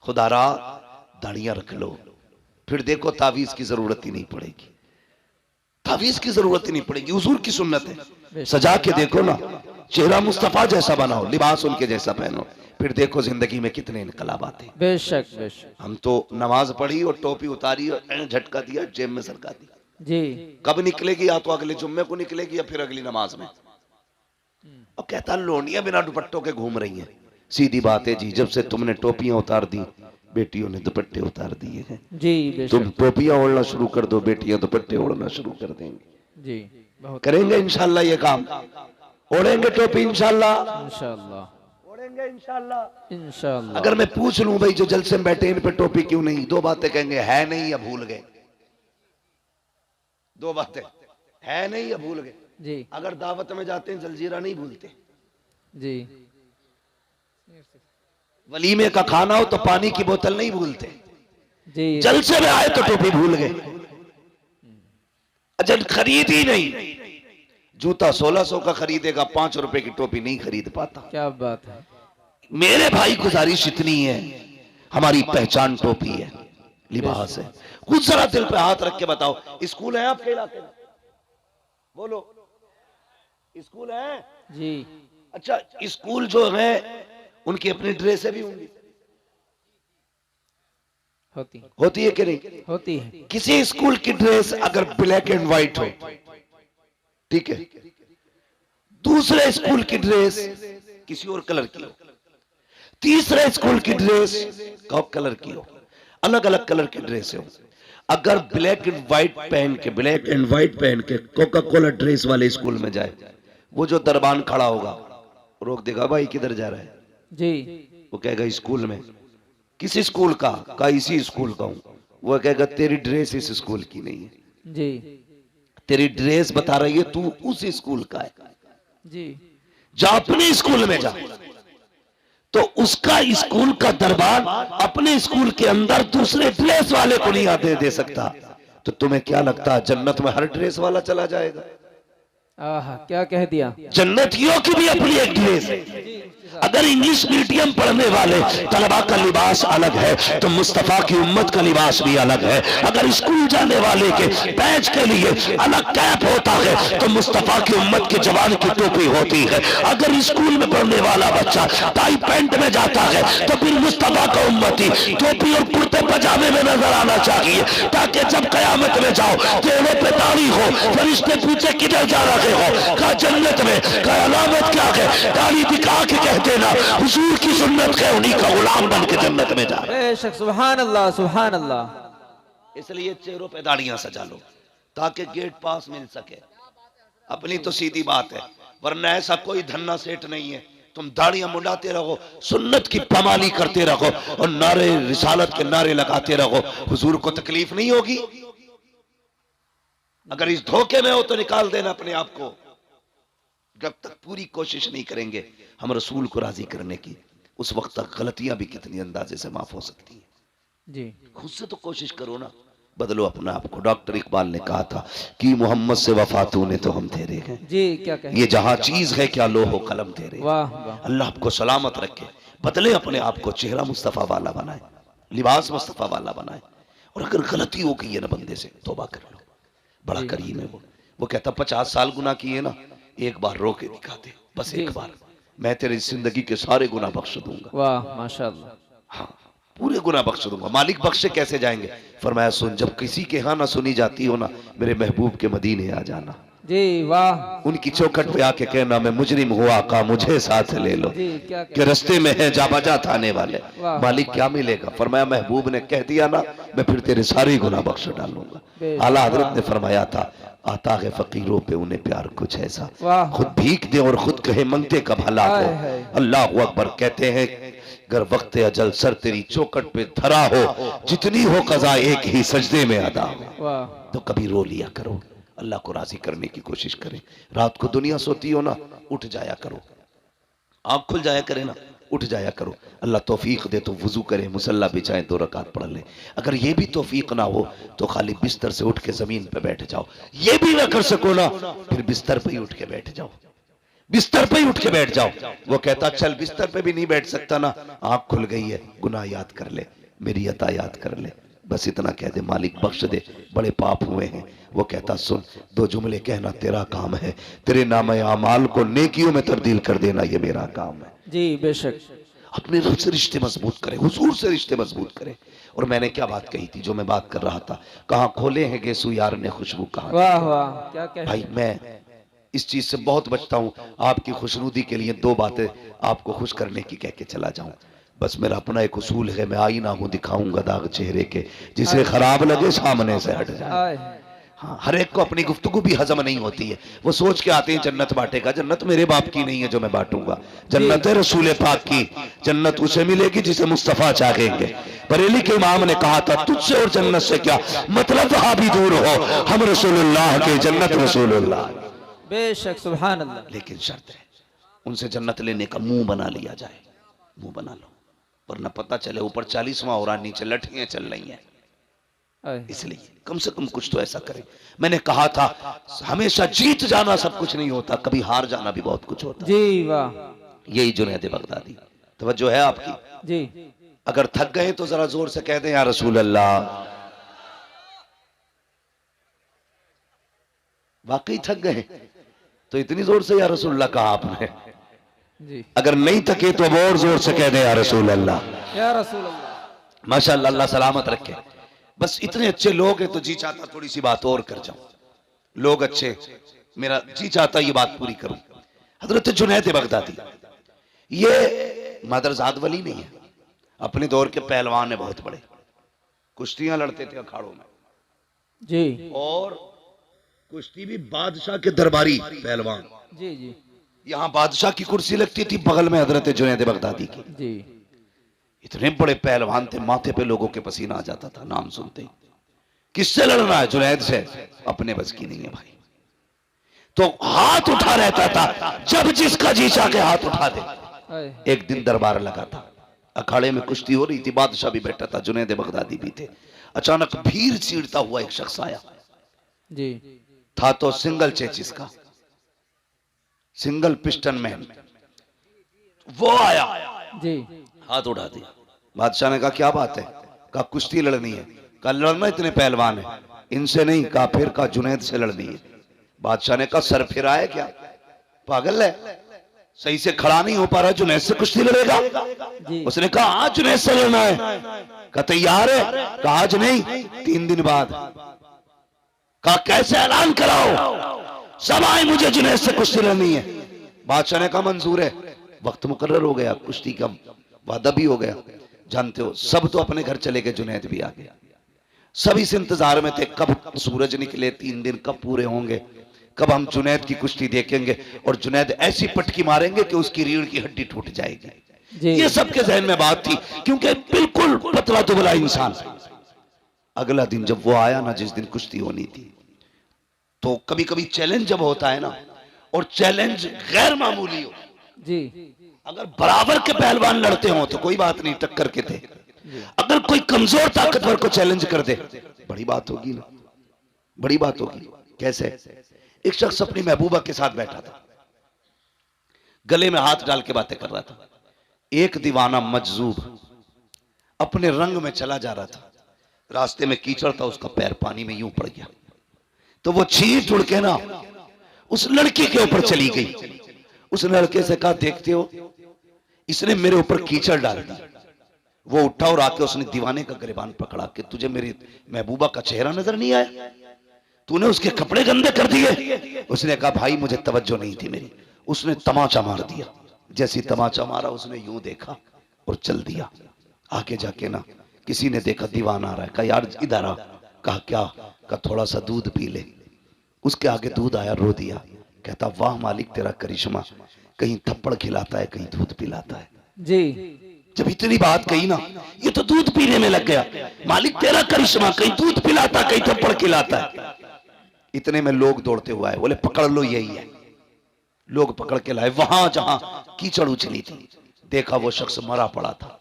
खुदारा दाढ़ियां रख लो, फिर देखो तावीज की जरूरत ही नहीं पड़ेगी। तावीज की जरूरत ही नहीं पड़ेगी, हुजूर की सुन्नत है। सजा के देखो ना, चेहरा मुस्तफा जैसा बनाओ, लिबास उनके जैसा पहनो, फिर देखो जिंदगी में कितने इनकलाब आते हैं। बेशक बेशक। हम तो नमाज पढ़ी और टोपी उतारी और झटका दिया, जेब में सरका दी। जी। कब निकलेगी? या तो अगले जुम्मे को निकलेगी या फिर अगली नमाज में। और कहता लोनियां बिना दुपट्टों के घूम रही हैं। सीधी बात है जी, जब से तुमने टोपियां उतार दी बेटियों ने दुपट्टे उतार दिए हैं। जी। तुम बेशक। टोपियां ओढ़ना शुरू कर दो, बेटियां दुपट्टे ओढ़ना शुरू कर देंगी। जी। बहुत। करेंगे इंशाल्लाह ये काम, ओढ़ेंगे टोपी इंशाल्लाह, इंशाअल्लाह। ओढ़ेंगे इंशाल्लाह। इंशाअल्लाह। अगर मैं पूछ लूं भाई जो जलसे में बैठे इन पे टोपी क्यों नहीं, दो बातें कहेंगे, है नहीं या भूल गए। दो बातें, है नहीं या भूल गए। जी। अगर दावत में जाते हैं जलजीरा नहीं भूलते, जी। वलीमे का खाना हो तो पानी की बोतल नहीं भूलते, जी। जलसे में आए तो टोपी भूल गए। अच्छा खरीद ही नहीं, जूता 1600 का खरीदेगा, 5 रुपए की टोपी नहीं खरीद पाता। क्या बात है। मेरे भाई गुजारिश इतनी है, हमारी पहचान टोपी है, लिबास है। कुछ जरा दिल पे हाथ रख के बताओ, स्कूल है आपके इलाके में? बोलो, स्कूल है? जी। अच्छा स्कूल जो है उनकी अपनी ड्रेसें भी होंगी, होती होती है कि नहीं? होती है। किसी स्कूल की ड्रेस अगर ब्लैक एंड व्हाइट हो, ठीक है, दूसरे स्कूल की ड्रेस किसी और कलर की हो, तीसरे स्कूल की ड्रेस कॉक कलर की हो, अलग अलग कलर की ड्रेस हो, अगर ब्लैक एंड व्हाइट पहन के कोका कोला ड्रेस वाले स्कूल में जाए, वो जो दरबान खड़ा होगा रोक देगा, भाई किधर जा रहा है? जी वो कहेगा स्कूल में। किस स्कूल का इसी स्कूल का हूं। वो कहेगा तेरी ड्रेस इस स्कूल की नहीं है, जी तेरी ड्रेस बता रही है तू उस स्कूल का है, जी जा अपने स्कूल में जा। तो उसका स्कूल का दरबार अपने स्कूल के अंदर दूसरे ड्रेस वाले को नहीं आते दे सकता। तो तुम्हें क्या लगता है जन्नत में हर ड्रेस वाला चला जाएगा? आहा क्या कह दिया। जन्नतियों की भी अपनी एक ड्रेस है। अगर इंग्लिश मीडियम पढ़ने वाले तलबा का लिबास अलग है तो मुस्तफा की उम्मत का लिबास भी अलग है। अगर स्कूल जाने वाले के बैच के लिए अलग कैप होता है तो मुस्तफा की उम्मत के जवान की टोपी होती है। अगर स्कूल में पढ़ने वाला बच्चा टाई पैंट में जाता है तो फिर मुस्तफा का उम्मती टोपी और कुर्ते पजामे में नजर आना चाहिए, ताकि जब कयामत में जाओ तेरे पे दाढ़ी हो, फरिश्ते पूछे किधर जा रहे हो, कहा जन्नत में, कहा अलामत क्या है, दाढ़ी दिखा के कहते ना हुजूर की सुन्नत है, उन्हीं का गुलाम बन के जन्नत में जा। बेशक सुभान अल्लाह सुभान अल्लाह। इसलिए चेहरों पे दाढ़ियां सजा लो ताकि गेट पास मिल सके। अपनी तो सीधी बात है, वरना ऐसा कोई धन्ना सेठ नहीं है तुम दाढ़ियां मुंडाते रहो, सुन्नत की पमाली करते रहो और नारे रिसालत के नारे लगाते रहो, हुजूर को तकलीफ नहीं होगी? अगर इस धोखे में हो तो निकाल देना अपने आप को। जब तक पूरी कोशिश नहीं करेंगे हम रसूल को राजी करने की, उस वक्त तक गलतियां भी कितनी अंदाजे से माफ हो सकती हैं। जी खुद से तो कोशिश करो ना, बदलो अपने आप को। डॉक्टर इकबाल ने कहा था कि मोहम्मद से वफा तूने तो हम तेरे हैं, जी क्या कह, ये जहां चीज है क्या लोहो कलम तेरे। वाह वाह। अल्लाह आपको सलामत रखे, बदले अपने आप को, चेहरा मुस्तफा वाला बनाए, लिबास मुस्तफा वाला बनाए। और अगर गलती हो गई है ना बंदे से, तौबा कर लो, बड़ा करीम है वो कहता 50 साल गुनाह किए ना, एक बार रो के दिखा दे, बस एक बार, मैं तेरी जिंदगी के सारे गुनाह बख्श दूंगा। वाह माशाअल्लाह। हाँ पूरे गुनाह बख्श दूंगा। मालिक बख्शे कैसे जाएंगे? फरमाया सुन, जब किसी के यहाँ ना सुनी जाती हो ना, मेरे महबूब के मदीने आ जाना, जी वाह। उनकी चौखट पे आके कहना मैं मुजरिम हुआ का मुझे साथ ले लो, जी क्या कह, कि रस्ते में है जा बजा थाने वाले। वाह। मालिक क्या मिलेगा? फरमाया महबूब ने कह दिया ना, मैं फिर तेरे सारे गुनाह बख्श डालूंगा। आला हजरत ने फरमाया था आता है फकीरों पे उन्हें प्यार कुछ ऐसा, वाह। खुद भीख दे और खुद कहे मंगते का भला हो। हाय हाय। अल्लाह अकबर। कहते हैं अगर वक्त अजल सर तेरी चौकट पे धरा हो, जितनी हो कज़ा एक ही सजदे में अदा हो, वाह। तो कभी रो लिया करो, अल्लाह को राजी करने की कोशिश करें। रात को दुनिया सोती हो ना, उठ जाया करो, आँख खुल जाया करे ना, उठ जाया करो। अल्लाह तौफीक दे तो वुजू करे, मुसल्ला बिछाए, 2 रकात पढ़ ले। अगर ये भी तौफीक ना हो तो खाली बिस्तर से उठ के जमीन पे बैठ जाओ। ये भी ना कर सको ना, फिर बिस्तर पे ही उठ के बैठ जाओ, बिस्तर पे ही उठ के बैठ जाओ। वो कहता चल बिस्तर पे भी नहीं बैठ सकता ना, आँख खुल गई है, गुनाह याद कर ले, मेरी अता याद कर ले, बस इतना कह दे मालिक बख्श दे, बड़े पाप हुए हैं। वो कहता सुन, 2 जुमले कहना तेरा काम है, तेरे नामे आमाल को नेकियों में तब्दील कर देना ये मेरा काम है। जी बेशक। अपने रब से रिश्ते मजबूत करें, हुजूर से रिश्ते मजबूत करें। और मैंने क्या बात कही थी, जो मैं बात कर रहा था, कहाँ खोले हैं गेसू यार ने खुशबू कहाँ। वाह वाह क्या कह, भाई मैं इस चीज से बहुत बचता हूँ, आपकी खुशनुदी के लिए 2 बातें आपको खुश करने की कह के चला जाऊं। बस मेरा अपना एक उसूल है, मैं आईना हूं दिखाऊंगा दाग चेहरे के, जिसे खराब लगे सामने से हट जाए। हाय हाँ, हर एक को अपनी गुफ्तगू भी हजम नहीं होती है। वो सोच के आते हैं जन्नत बांटेगा, जन्नत मेरे बाप की नहीं है जो मैं बांटूंगा, जन्नत है रसूल पाक की। जन्नत उसे मिलेगी जिसे मुस्तफा चाहेंगे। बरेली के इमाम ने कहा था तुझसे और जन्नत से क्या मतलब, वहां भी दूर हो, हम रसूलुल्लाह के, जन्नत रसूलुल्लाह। बेशक सुभान अल्लाह। लेकिन शर्त है उनसे जन्नत लेने का मुंह बना लिया जाए, मुंह बना लो, वरना पता चले ऊपर 40वां हो रहा, नीचे लठियां चल रही हैं। इसलिए कम से कम कुछ तो ऐसा करें। मैंने कहा था हमेशा जीत जाना सब कुछ नहीं होता, कभी हार जाना भी बहुत कुछ होता। जी वाह। यही जुनैद बगदादी, तवज्जो है आपकी? जी अगर थक गए तो जरा जोर से कह दें या रसूल अल्लाह। वाकई थक गए तो इतनी जोर से या रसूल अल्लाह कहा आपने। जी अगर नहीं थके तो अब और जोर से कह दें या रसूल अल्लाह। या रसूल अल्लाह। माशाअल्लाह, अल्लाह सलामत रखे। बस इतने अच्छे लोग हैं तो जी चाहता थोड़ी सी बात और कर जाऊं। लोग अच्छे, मेरा जी चाहता ये बात पूरी करूं। हजरत जुनैद बगदादी ये मदरजाद वली नहीं है, अपने दौर के पहलवान है बहुत बड़े, कुश्तियां लड़ते थे अखाड़ों में, जी और कुश्ती भी बादशाह के दरबारी पहलवान। जी जी यहां बादशाह की कुर्सी लगती थी, बगल में हजरत जुनैद बगदादी की। जी। इतने बड़े पहलवान थे, माथे पे लोगों के पसीना आ जाता था नाम सुनते ही। किससे लड़ना है? जुनैद से। अपने बस की नहीं है भाई, तो हाथ उठा रहता था, जब जिसका जी चाह के हाथ उठा दे। आए, एक दिन दरबार लगा था, अखाड़े में कुश्ती हो रही थी, बादशाह भी बैठा था, जुनैद बगदादी भी थे। अचानक भीड़ चीरता हुआ एक शख्स आया, जी था तो सिंगल चेचिस का, सिंगल पिस्टन मैन। वो आया, जी हाथ उठा दिया। बादशाह ने कहा क्या बात है? कहा कुश्ती लड़नी है। कहा लड़ना, इतने पहलवान है? इनसे नहीं। कहा फिर? कहा जुनैद से लड़नी है। बादशाह ने कहा सर फिर आए क्या, पागल है, सही से खड़ा नहीं हो पा रहा, जुनैद से कुश्ती लड़ेगा? जी। उसने कहा आज जुनैद से लड़ना है। कहा तैयार है? कहा आज नहीं, 3 दिन बाद। कहा कैसे? ऐलान कराओ, सब आए, मुझे जुनैद से कुश्ती लड़नी है। बादशाह ने कहा मंजूर है। वक्त मुकर्रर हो गया, कुश्ती का वादा भी हो गया। जानते हो, सब तो अपने घर चले गए, जुनैद भी आ गया। सब इस इंतजार में थे कब सूरज निकले, 3 दिन कब पूरे होंगे, कब हम जुनैद की कुश्ती देखेंगे, और जुनैद ऐसी पटकी मारेंगे कि उसकी रीढ़ की हड्डी टूट जाएगी। जी ये सबके जहन में बात थी, क्योंकि बिल्कुल पतला दुबला इंसान। अगला दिन जब वो आया ना, जिस दिन कुश्ती होनी थी, तो कभी कभी चैलेंज जब होता है ना, और चैलेंज गैर मामूली हो, जी अगर बराबर के पहलवान लड़ते हो तो कोई बात नहीं, टक्कर के थे। अगर कोई कमजोर ताकतवर को चैलेंज कर दे, बड़ी बात होगी ना, बड़ी बात होगी। कैसे? एक शख्स अपनी महबूबा के साथ बैठा था, गले में हाथ डाल के बातें कर रहा था। एक दीवाना मजजूब अपने रंग में चला जा रहा था, रास्ते में कीचड़ था, उसका पैर पानी में यूं पड़ गया, तो वो छींट उड़ के ना उस लड़की के ऊपर चली गई। उस लड़के से कहा देखते हो, इसने मेरे ऊपर कीचड़ डाल दी। वो उठा और आके उसने दीवाने का गिरबान पकड़ा कि तुझे मेरी महबूबा का चेहरा नजर नहीं आया, तूने उसके कपड़े गंदे कर दिए। उसने कहा भाई मुझे तवज्जो नहीं थी मेरी। उसने तमाचा मार दिया, जैसी तमाचा मारा उसने यूं देखा और चल दिया। आगे जाके ना किसी ने देखा दीवाना आ रहा है, कहा यार इधर आ। कहा क्या? कहा थोड़ा सा दूध पी ले। उसके आगे दूध आया, रो दिया। कहता वाह मालिक तेरा करिश्मा, कहीं थप्पड़ खिलाता है कहीं दूध पिलाता है। जी जब इतनी बात कही ना, ये तो दूध पीने में लग गया। मालिक तेरा करिश्मा, कहीं दूध पिलाता कहीं थप्पड़ खिलाता है। इतने में लोग दौड़ते हुए आए, बोले पकड़ लो यही है। लोग पकड़ के लाए, वहां जहां कीचड़ उछली थी, देखा वो शख्स मरा पड़ा था।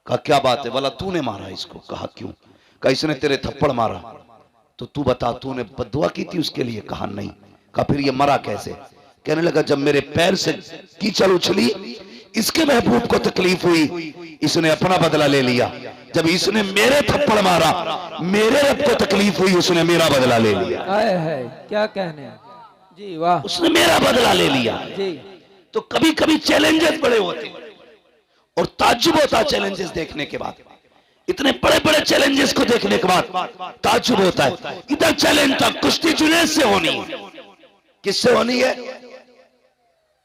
कहा क्या बात है? बोला तूने मारा इसको। कहा क्यों? कहा इसने तेरे थप्पड़ मारा, तो तू बता तूने बद्दुआ की थी उसके लिए? कहा नहीं। कहा फिर ये मरा कैसे? कहने लगा जब मेरे पैर से कीचड़ उछली, इसके महबूब को तकलीफ हुई, इसने अपना बदला ले लिया। जब इसने मेरे थप्पड़ मारा, मेरे रब को तकलीफ हुई, उसने मेरा बदला ले लिया। आए है, क्या कहने हैं। जी वाह। उसने मेरा बदला ले लिया। जी तो कभी कभी चैलेंजेस बड़े होते हैं और ताज्जुब होता है चैलेंजेस देखने के बाद। इतने बड़े बड़े चैलेंजेस को देखने के बाद ताज्जुब होता है। इधर चैलेंज था, कुश्ती जुनैद से होनी है। किससे होनी है?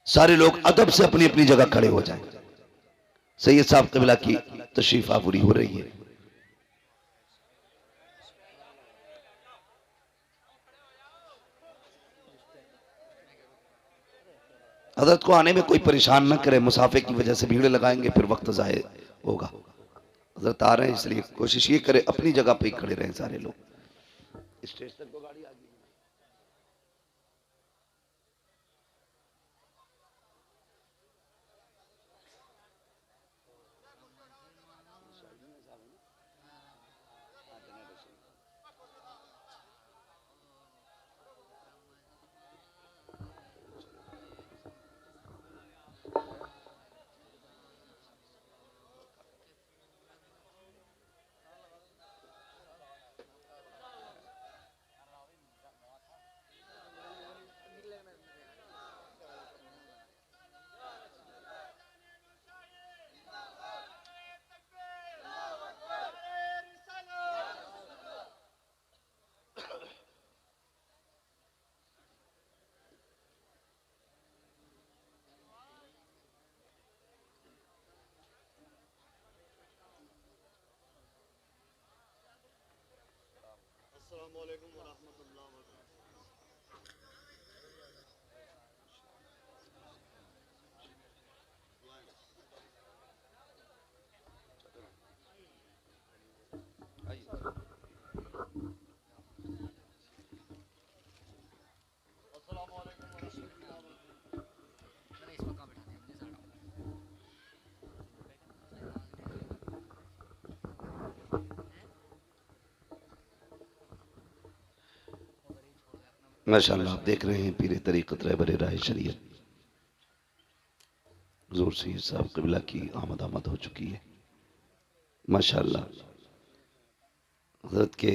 सारे लोग अदब से अपनी अपनी जगह खड़े हो जाएं। सैयद साहब कबिला की तशरीफ आवरी हो रही है। हजरत को आने में कोई परेशान न करे, मुसाफे की वजह से भीड़ लगाएंगे फिर वक्त जाए होगा। हजरत आ रहे हैं इसलिए कोशिश ये करें अपनी जगह पे ही खड़े रहें सारे लोग। स्टेज तक तो गाड़ी आ गई। माशाअल्लाह आप देख रहे हैं पीरे तरीक़त रहबर राह शरीयत हुज़ूर सैयद साहब क़िबला की आमद हो चुकी है। माशाअल्लाह हज़रत के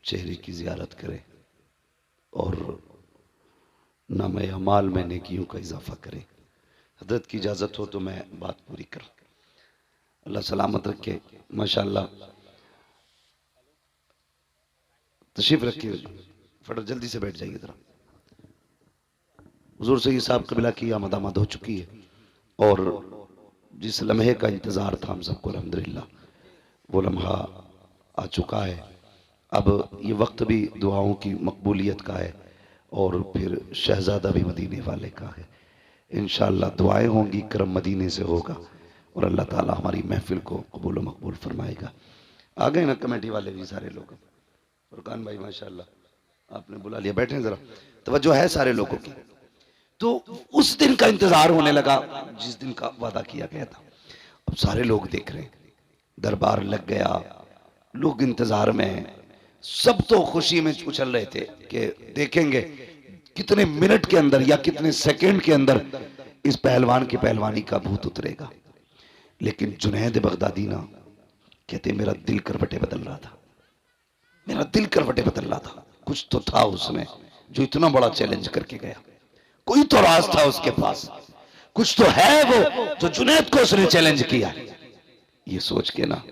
चेहरे की ज़ियारत करें और नाम अमाल में नेकियों का इजाफ़ा करें। हज़रत की इजाज़त हो तो मैं बात पूरी करूँ। अल्लाह सलामत रखे। माशाअल्लाह तशरीफ़ रखिए, फटाफट जल्दी से बैठ जाइए ज़रा। हुज़ूर सैयद साहब क़िबला की आमद हो चुकी है और जिस लम्हे का इंतज़ार था हम सबको अल्हम्दुलिल्लाह वो लम्हा आ चुका है। अब ये वक्त भी दुआओं की मकबूलियत का है और फिर शहज़ादा भी मदीने वाले का है। इंशाअल्लाह दुआएं होंगी, करम मदीने से होगा और अल्लाह ताला हमारी महफिल को कबूल व मकबूल फरमाएगा। आ गए ना कमेटी वाले भी सारे लोग। फुरकान भाई माशाअल्लाह आपने बुला लिया, बैठे ज़रा, तवज्जो है सारे लोगों की। तो उस दिन का इंतजार होने लगा जिस दिन का वादा किया गया था। अब सारे लोग देख रहे हैं, दरबार लग गया, लोग इंतजार में हैं। सब तो खुशी में उछल रहे थे कि देखेंगे कितने मिनट के अंदर या कितने सेकंड के अंदर इस पहलवान की पहलवानी का भूत उतरेगा। लेकिन जुनैद बगदादी ना कहते मेरा दिल करवटे बदल रहा था, मेरा दिल करवटे बदल रहा था। कुछ तो था उसमें जो इतना बड़ा चैलेंज करके गया, कोई तो राज था उसके पास, कुछ तो है वो जो जुनैद को उसने चैलेंज किया। ये सोच के ना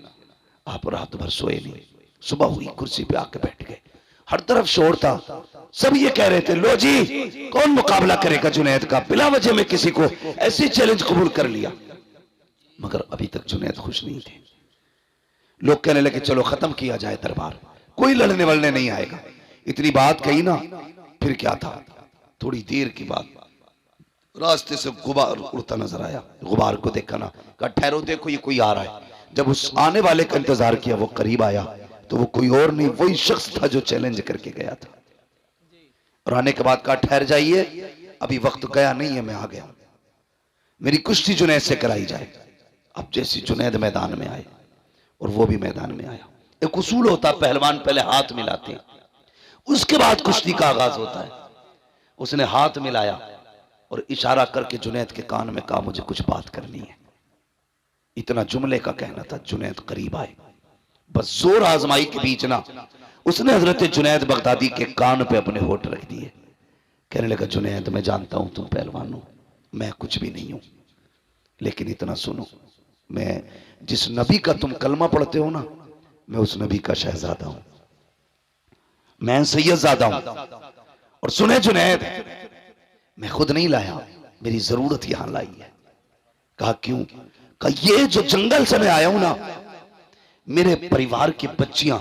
आप रात भर सोए नहीं। सुबह हुई कुर्सी पे आके बैठ गए, हर तरफ शोर था, सब ये कह रहे थे लो जी कौन मुकाबला करेगा जुनैद का, बिला वजह में किसी को ऐसी चैलेंज कबूल कर लिया। मगर अभी तक जुनैद खुश नहीं थे। लोग कहने लगे चलो खत्म किया जाए दरबार, कोई लड़ने वलने नहीं आएगा। इतनी बात कही ना, फिर क्या था, थोड़ी देर की बात रास्ते से गुबार उड़ता नजर आया। गुबार को देखा ना, कहा ठहरो देखो ये कोई आ रहा है। जब उस आने वाले का इंतजार किया, वो करीब आया तो वो कोई और नहीं, वही शख्स था जो चैलेंज करके गया था। और आने के बाद कहा ठहर जाइए, अभी वक्त गया नहीं है, मैं आ गया, मेरी कुश्ती जुनैद से कराई जाए। अब जैसे जुनैद मैदान में आए और वो भी मैदान में आया। एक उसूल होता है, पहलवान पहले हाथ मिलाते हैं, उसके बाद कुश्ती का आगाज होता है। उसने हाथ मिलाया और इशारा करके जुनैद के कान में कहा मुझे कुछ बात करनी है। इतना जुमले का कहना था। जुनैद करीब आए, बस जोर आजमाई के बीच ना उसने हजरत जुनैद बगदादी के कान पे अपने होठ रख दिए। कहने लगा जुनैद मैं जानता हूं तुम पहलवान हो, मैं कुछ भी नहीं हूं, लेकिन इतना सुनो, मैं जिस नबी का तुम कलमा पढ़ते हो ना, मैं उस नबी का शहजादा हूं, मैं सैयदजादा हूं। और सुने जुनैद, मैं खुद नहीं लाया, मेरी जरूरत यहां लाई है। कहा क्यों? कहा ये जो जंगल से मैं आया हूं ना, मेरे परिवार की बच्चियां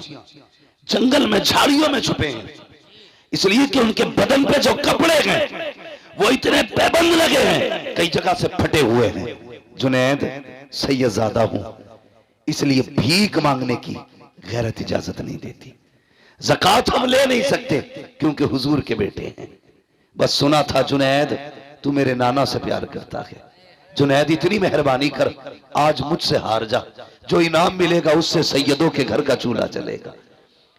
जंगल में झाड़ियों में छुपे हैं, इसलिए कि उनके बदन पे जो कपड़े हैं वो इतने पैबंद लगे हैं, कई जगह से फटे हुए हैं। जुनैद सैयदजादा हूं, इसलिए भीख मांगने की गैरत इजाजत नहीं देती, ज़कात हम ले नहीं सकते क्योंकि हुजूर के बेटे हैं। बस सुना था जुनैद तू मेरे नाना से प्यार करता है, जुनैद इतनी मेहरबानी कर आज मुझसे हार जा, जो इनाम मिलेगा उससे सैयदों के घर का चूल्हा चलेगा,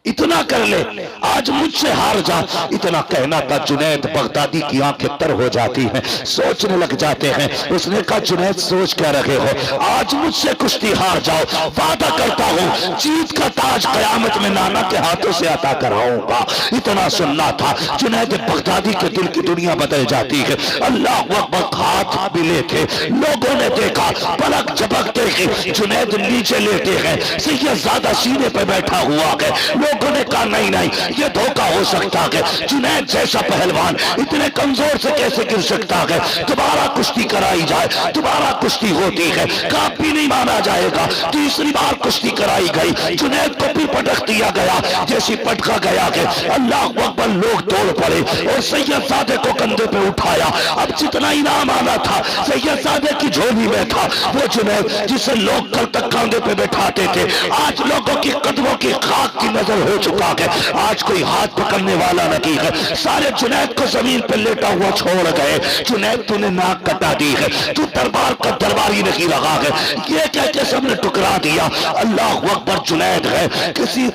इतना कर ले, आज मुझसे हार जा। इतना कहना का जुनैद बगदादी की आंखें तर हो जाती हैं, सोचने लग जाते हैं। उसने कहा जुनैद सोच क्या रहे हो, आज मुझसे कुश्ती हार जाओ, वादा करता हूं जीत का ताज कयामत में नाना के हाथों से अता कराऊंगा। इतना सुनना था। जुनैद बगदादी के दिल की दुनिया बदल जाती है। अल्लाह अकबर, हाथ मिले थे, लोगों ने देखा, पलक झपकते ही जुनैद नीचे लेटे हैं, सैयदजादा सीने पर बैठा हुआ है। लोगों ने कहा नहीं नहीं, ये धोखा हो सकता है, जुनैद जैसा पहलवान इतने कमजोर से कैसे गिर सकता है, दोबारा कुश्ती कराई जाए। दोबारा कुश्ती होती है, काप भी नहीं माना जाएगा। तीसरी बार कुश्ती कराई गई, जुनैद को भी पटक दिया गया, जैसी पटका गया है अल्लाह अकबर, लोग दौड़ पड़े और सैयदजादे को कंधे पे उठाया। अब जितना इनाम आना था सैयदजादे की झोली में था। वो जुनैद जिसे लोग कल तक कंधे पे बैठाते थे, आज लोगों की कदमों की खाक की नजर हो चुका है। आज कोई हाथ पकड़ने वाला नहीं है। सारे जुनैद को जमीन पे लेटा हुआ छोड़ गए। जुनैद तूने नाक कटा दी है, तू दरबार का दरबारी नहीं रहा है, ये कह के सबने टुकरा दिया। अल्लाह अकबर, जुनैद है किसी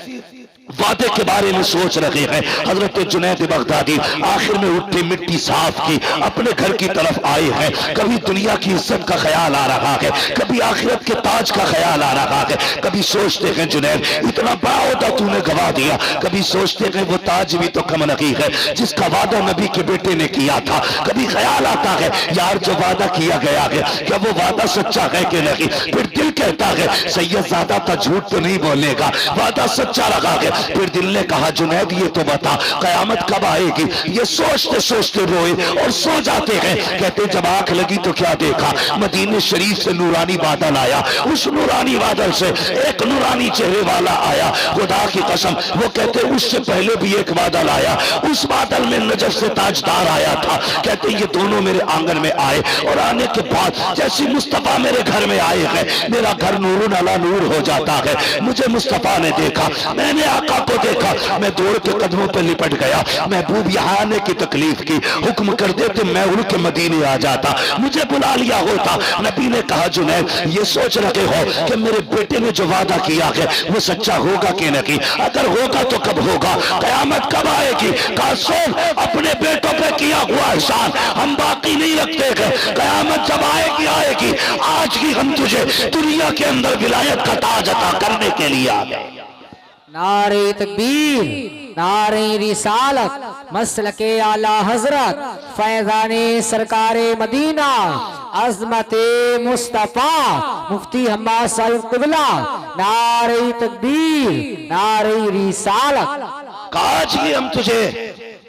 वादे के बारे में सोच रहे हैं। हजरत जुनैद बगदादी आखिर में उठे, मिट्टी साफ की, अपने घर की तरफ आए हैं। कभी दुनिया की इज्जत का ख्याल आ रहा है, कभी आखिरत के ताज का ख्याल आ रहा है। कभी सोचते हैं जुनैद इतना बड़ा होता तूने गवा दिया, कभी सोचते हैं वो ताज भी तो कम नहीं है जिसका वादा नबी के बेटे ने किया था। कभी ख्याल आता है यार जो वादा किया गया है क्या वो वादा सच्चा है कि नहीं। फिर दिल कहता है सैयदजादा तो झूठ तो नहीं बोलेगा, वादा सच्चा रहा है। फिर दिल ने कहा जुनैद ये तो बता कयामत कब आएगी। ये सोचते सोचते रोए और सो जाते हैं। कहते जब आंख लगी तो क्या देखा, मदीने शरीफ से नूरानी बादल आया। उस नूरानी बादल से एक नूरानी चेहरे वाला आया। खुदा की कसम वो कहते उससे पहले भी एक बादल आया, उस बादल में नजफ से ताजदार आया था। कहते ये दोनों मेरे आंगन में आए और आने के बाद जैसी मुस्तफा मेरे घर में आए हैं मेरा घर नूरुन अला नूर हो जाता है। मुझे मुस्तफा ने देखा, मैंने आका को देखा, मैं दौड़ के कदमों पर लिपट गया। महबूब यहाँ आने की तकलीफ की, हुक्म कर देते मैं उड़ के मदीने आ जाता, मुझे बुला लिया होता। नबी ने कहा जुनैद ये सोच रहे हो कि मेरे बेटे ने जो वादा किया है वो सच्चा होगा कि नहीं, अगर होगा तो कब होगा, कयामत कब आएगी। कहा सोच अपने बेटों पे किया हुआ एहसान हम बाकी नहीं रखते हैं, कयामत जब आएगी आएगी। आज ही हम तुझे दुनिया के अंदर विलायत का ताज अता करने के लिए आ गए। नारे तकबीर, नारे रिसालत, मसलके आला हजरत, फैजाने सरकारे मदीना, अजमते मुस्तफा, मुफ्ती हम्माद साहिब क़िबला। नारे तकबीर, नारे रिसालत। आज ही हम तुझे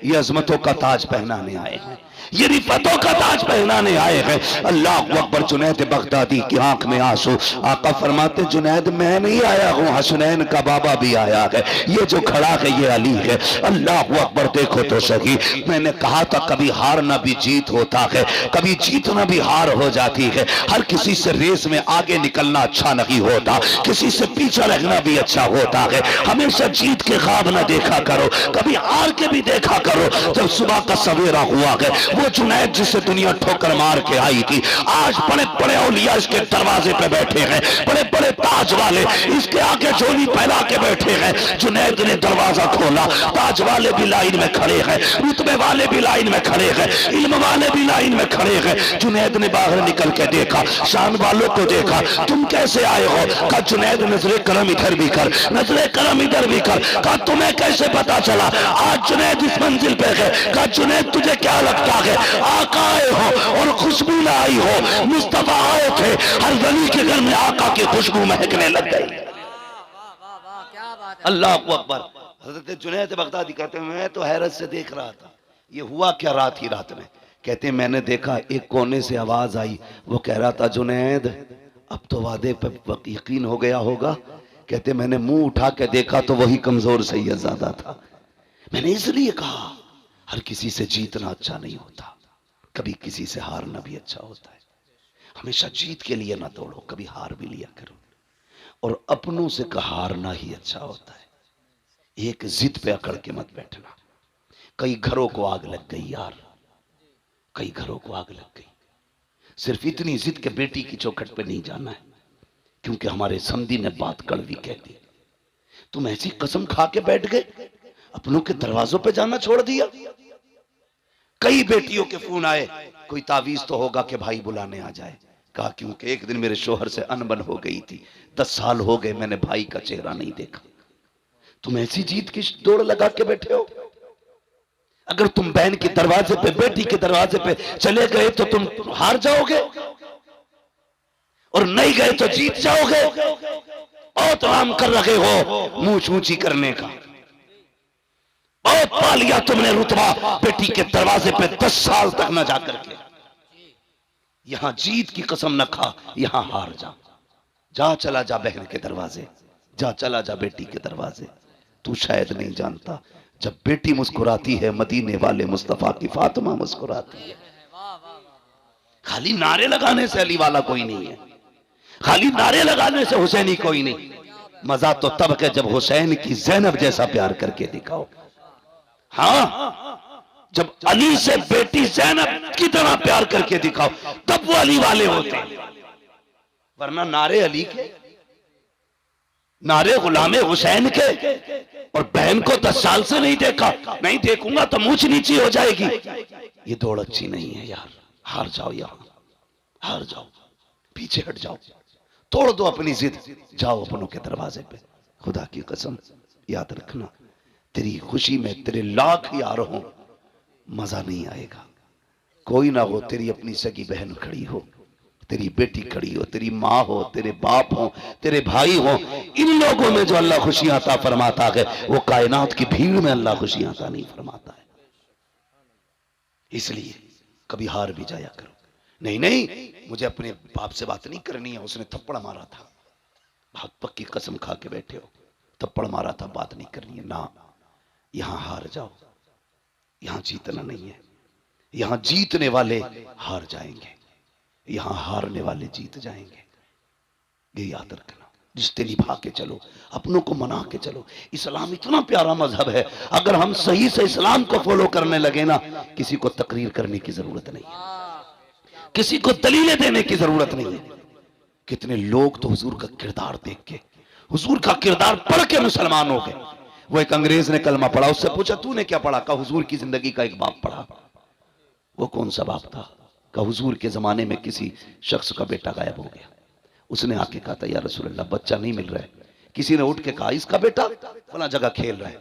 ये अजमतों का ताज पहनाने आए हैं, ये रिफतों का ताज पहनाने आए हैं। अल्लाह अकबर। जुनैद बगदादी की आंख में आंसू। आका फरमाते जुनैद मैं नहीं आया हूँ, हसनैन का बाबा भी आया है, ये जो खड़ा है ये अली है। अल्लाह अकबर। देखो तो सही, मैंने कहा था कभी हारना भी जीत होता है, कभी जीतना भी हार हो जाती है। हर किसी से रेस में आगे निकलना अच्छा नहीं होता, किसी से पीछे रहना भी अच्छा होता है। हमेशा जीत के ख्वाब न देखा करो, कभी हार के भी देखा करो। जब सुबह का सवेरा हुआ है, वो जुनैद जिसे दुनिया ठोकर मार के आई थी, आज बड़े बड़े औलिया इसके दरवाजे पे बैठे हैं, बड़े बड़े ताज वाले इसके आगे झोली फैला के बैठे हैं। जुनैद ने दरवाजा खोला, ताज वाले भी लाइन में खड़े हैं, रुतबे वाले भी लाइन में खड़े हैं, इल्म वाले भी लाइन में खड़े हैं। जुनैद ने बाहर निकल के देखा, शान वालों को देखा, तुम कैसे आए हो। कहा जुनैद नजरे करम इधर भी कर, नजरे करम इधर भी कर। कहा तुम्हें कैसे पता चला आज जुनैद इस मंजिल पे है। कहा जुनैद तुझे क्या लगता है आका आए हो और खुशबू न आई हो। मुस्तफा आए थे, हर वली के घर में आका की खुशबू महकने लग गई। अल्लाह अकबर। हजरत जुनैद बगदादी कहते हैं मैं तो हैरत से देख रहा था ये हुआ क्या रात ही रात में। कहते हैं मैंने देखा एक कोने से आवाज आई, वो कह रहा था जुनैद अब तो वादे पर यकीन हो गया होगा। कहते मैंने मुंह उठा के देखा तो वही कमजोर सैयदजादा था। मैंने इसलिए कहा हर किसी से जीतना अच्छा नहीं होता, कभी किसी से हारना भी अच्छा होता है। हमेशा जीत के लिए ना दौड़ो, कभी हार भी लिया करो। और अपनों से हारना ही अच्छा होता है। एक जिद पे अकड़ के मत बैठना। कई घरों को आग लग गई यार, कई घरों को आग लग गई। सिर्फ इतनी जिद के बेटी की चौखट पे नहीं जाना है, क्योंकि हमारे समधी ने बात कड़वी कह दी। तुम ऐसी कसम खा के बैठ गए, अपनों के दरवाजों पे जाना छोड़ दिया। कई बेटियों के फोन आए, कोई तावीज तो होगा कि भाई बुलाने आ जाए। कहा क्योंकि एक दिन मेरे शोहर से अनबन हो गई थी, 10 साल हो गए मैंने भाई का चेहरा नहीं देखा। तुम ऐसी जीत की दौड़ लगा के बैठे हो। अगर तुम बहन के दरवाजे पे, बेटी के दरवाजे पे चले गए तो तुम हार जाओगे, और नहीं गए तो जीत जाओगे। और तो हम कर रहे हो मुंह ऊंची करने का। बहुत पा लिया तुमने रुतबा बेटी के दरवाजे पे 10 साल तक न जाकर के। यहां जीत की कसम न खा, यहां हार जा। जा चला जा बहन के दरवाजे, जा चला जा बेटी के दरवाजे। तू शायद नहीं जानता, जब बेटी मुस्कुराती है मदीने वाले मुस्तफा की फातिमा मुस्कुराती है। खाली नारे लगाने से अली वाला कोई नहीं है, खाली नारे लगाने से हुसैनी कोई नहीं। मजा तो तब है जब हुसैन की ज़ैनब जैसा प्यार करके दिखाओ। हाँ, जब अली से बेटी ज़ैनब की तरह प्यार करके दिखाओ, तब वो अली वाले होते हैं। वरना नारे अली के, नारे गुलामे हुसैन के, और बहन को 10 साल से नहीं देखा, नहीं देखूंगा तो मुझ नीची हो जाएगी। ये दौड़ अच्छी नहीं है यार। हार जाओ, यहां हार जाओ, पीछे हट जाओ, तोड़ दो अपनी जिद, जाओ अपनों के दरवाजे पे। खुदा की कसम याद रखना, तेरी खुशी में तेरे लाख यार हो, मजा नहीं आएगा। कोई ना हो, तेरी अपनी सगी बहन खड़ी हो, तेरी बेटी खड़ी हो, तेरी माँ हो, तेरे बाप हो, तेरे भाई हो, इन लोगों में जो अल्लाह खुशियां अता फरमाता है, वो कायनात की भीड़ में अल्लाह खुशियां अता नहीं फरमाता है। इसलिए कभी हार भी जाया करो। नहीं नहीं, मुझे अपने बाप से बात नहीं करनी है, उसने थप्पड़ मारा था, बहुत पक्की कसम खा के बैठे हो, थप्पड़ मारा था, बात नहीं करनी है ना। यहां हार जाओ, यहां जीतना नहीं है। यहां जीतने वाले हार जाएंगे, यहां हारने वाले जीत जाएंगे। ये याद रखना। रिश्ते निभा के चलो, अपनों को मना के चलो। इस्लाम इतना प्यारा मजहब है, अगर हम सही से इस्लाम को फॉलो करने लगे ना, किसी को तकरीर करने की जरूरत नहीं है, किसी को दलीलें देने की जरूरत नहीं है। कितने लोग तो हुजूर का किरदार देख के, हुजूर का किरदार पढ़ के मुसलमान हो गए। वो एक अंग्रेज ने कलमा पढ़ा, उससे पूछा तूने क्या पढ़ा? कहा हुजूर की जिंदगी का एक बाप पढ़ा। वो कौन सा बाप था? कहा हुजूर के जमाने में किसी शख्स का बेटा गायब हो गया। उसने आके कहा था या रसूल अल्लाह, बच्चा नहीं मिल रहा है। किसी ने उठ के कहा इसका बेटा फला जगह खेल रहा है।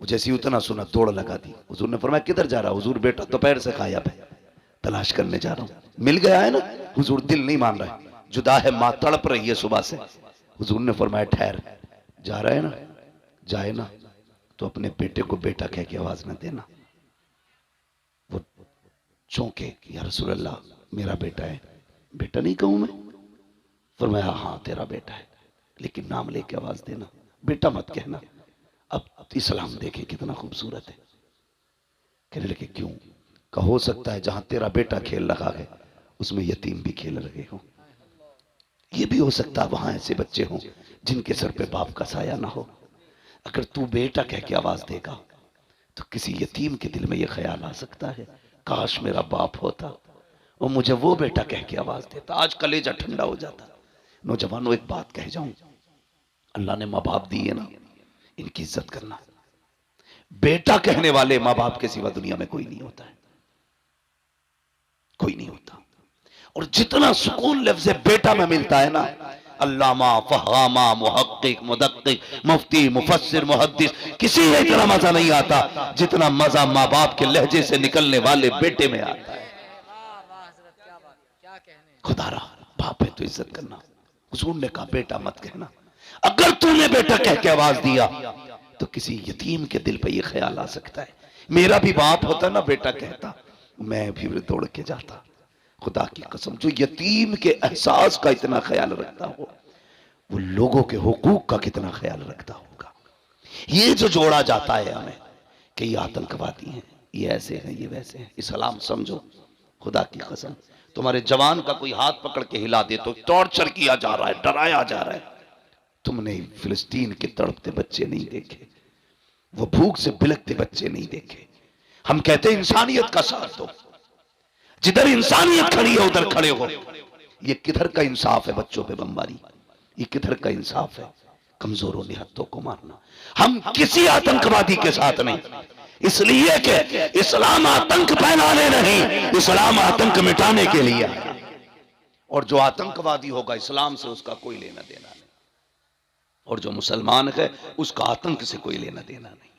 वो जैसे उतना सुना दौड़ लगा दी। हुजूर ने फरमाया किधर जा रहा? हुजूर बेटा दोपहर से गायब है, तलाश करने जा रहा हूं। मिल गया है ना? हुजूर दिल नहीं मान रहा है, जुदा है मां, तड़प रही है सुबह से। हुजूर ने फरमाया ठहर, जा रहा है ना, जाए ना तो अपने बेटे को बेटा कह के आवाज न देना। वो चौंके, या रसूल अल्लाह मेरा बेटा है। बेटा नहीं कहूं मैं? फरमाया हाँ तेरा बेटा है, लेकिन नाम लेके आवाज देना, बेटा मत कहना। अब इस्लाम देखे कितना खूबसूरत है। कहने लगे क्यों? का हो सकता है जहां तेरा बेटा खेल रहा है उसमें यतीम भी खेल रहे हो। ये भी हो सकता है वहां ऐसे बच्चे हों जिनके सर पे बाप का साया ना हो। अगर तू बेटा कह के आवाज देगा तो किसी यतीम के दिल में यह ख्याल आ सकता है काश मेरा बाप होता और मुझे वो बेटा कह के आवाज देता, आज कलेजा ठंडा हो जाता। नौजवानों एक बात कह जाऊं, अल्लाह ने माँ बाप दिए ना, इनकी इज्जत करना। बेटा कहने वाले माँ बाप के सिवा दुनिया में कोई नहीं होता है, कोई नहीं होता। और जितना सुकून लफ्ज़ बेटा में मिलता है ना, अल्लामा, फहामा, मुहक्किक, मुदक्किक, मुफ्ती, मुफस्सिर, मुहद्दिस, किसी में इतना मजा नहीं आता जितना मजा माँ बाप के लहजे से निकलने वाले बेटे में आता है। खुदारा बाप है तो इज्जत करना। हुजूर ने कहा बेटा मत कहना। अगर तूने बेटा कह के आवाज दिया तो किसी यतीम के दिल पे ये ख्याल आ सकता है मेरा भी बाप होता ना बेटा कहता, मैं भी दौड़ के जाता। खुदा की कसम, जो यतीम के एहसास का इतना ख्याल रखता हो वो लोगों के हुकूक का कितना ख्याल रखता होगा। ये जो जोड़ा जाता है हमें कि ये आतंकवादी हैं, ये ऐसे हैं, ये वैसे हैं, इस्लाम समझो। खुदा की कसम, तुम्हारे जवान का कोई हाथ पकड़ के हिला दे तो टॉर्चर किया जा रहा है, डराया जा रहा है। तुमने फिलिस्तीन के तड़पते बच्चे नहीं देखे, वो भूख से बिलखते बच्चे नहीं देखे। हम कहते हैं इंसानियत का साथ दो, जिधर इंसानियत खड़ी है उधर खड़े हो। ये किधर का इंसाफ है बच्चों पे बमबारी? ये किधर का इंसाफ है कमजोरों निहत्तों को मारना? हम किसी आतंकवादी के साथ नहीं, इसलिए कि इस्लाम आतंक फैलाने नहीं, इस्लाम आतंक मिटाने के लिए। और जो आतंकवादी होगा इस्लाम से उसका कोई लेना देना नहीं, और जो मुसलमान है उसका आतंक से कोई लेना देना नहीं।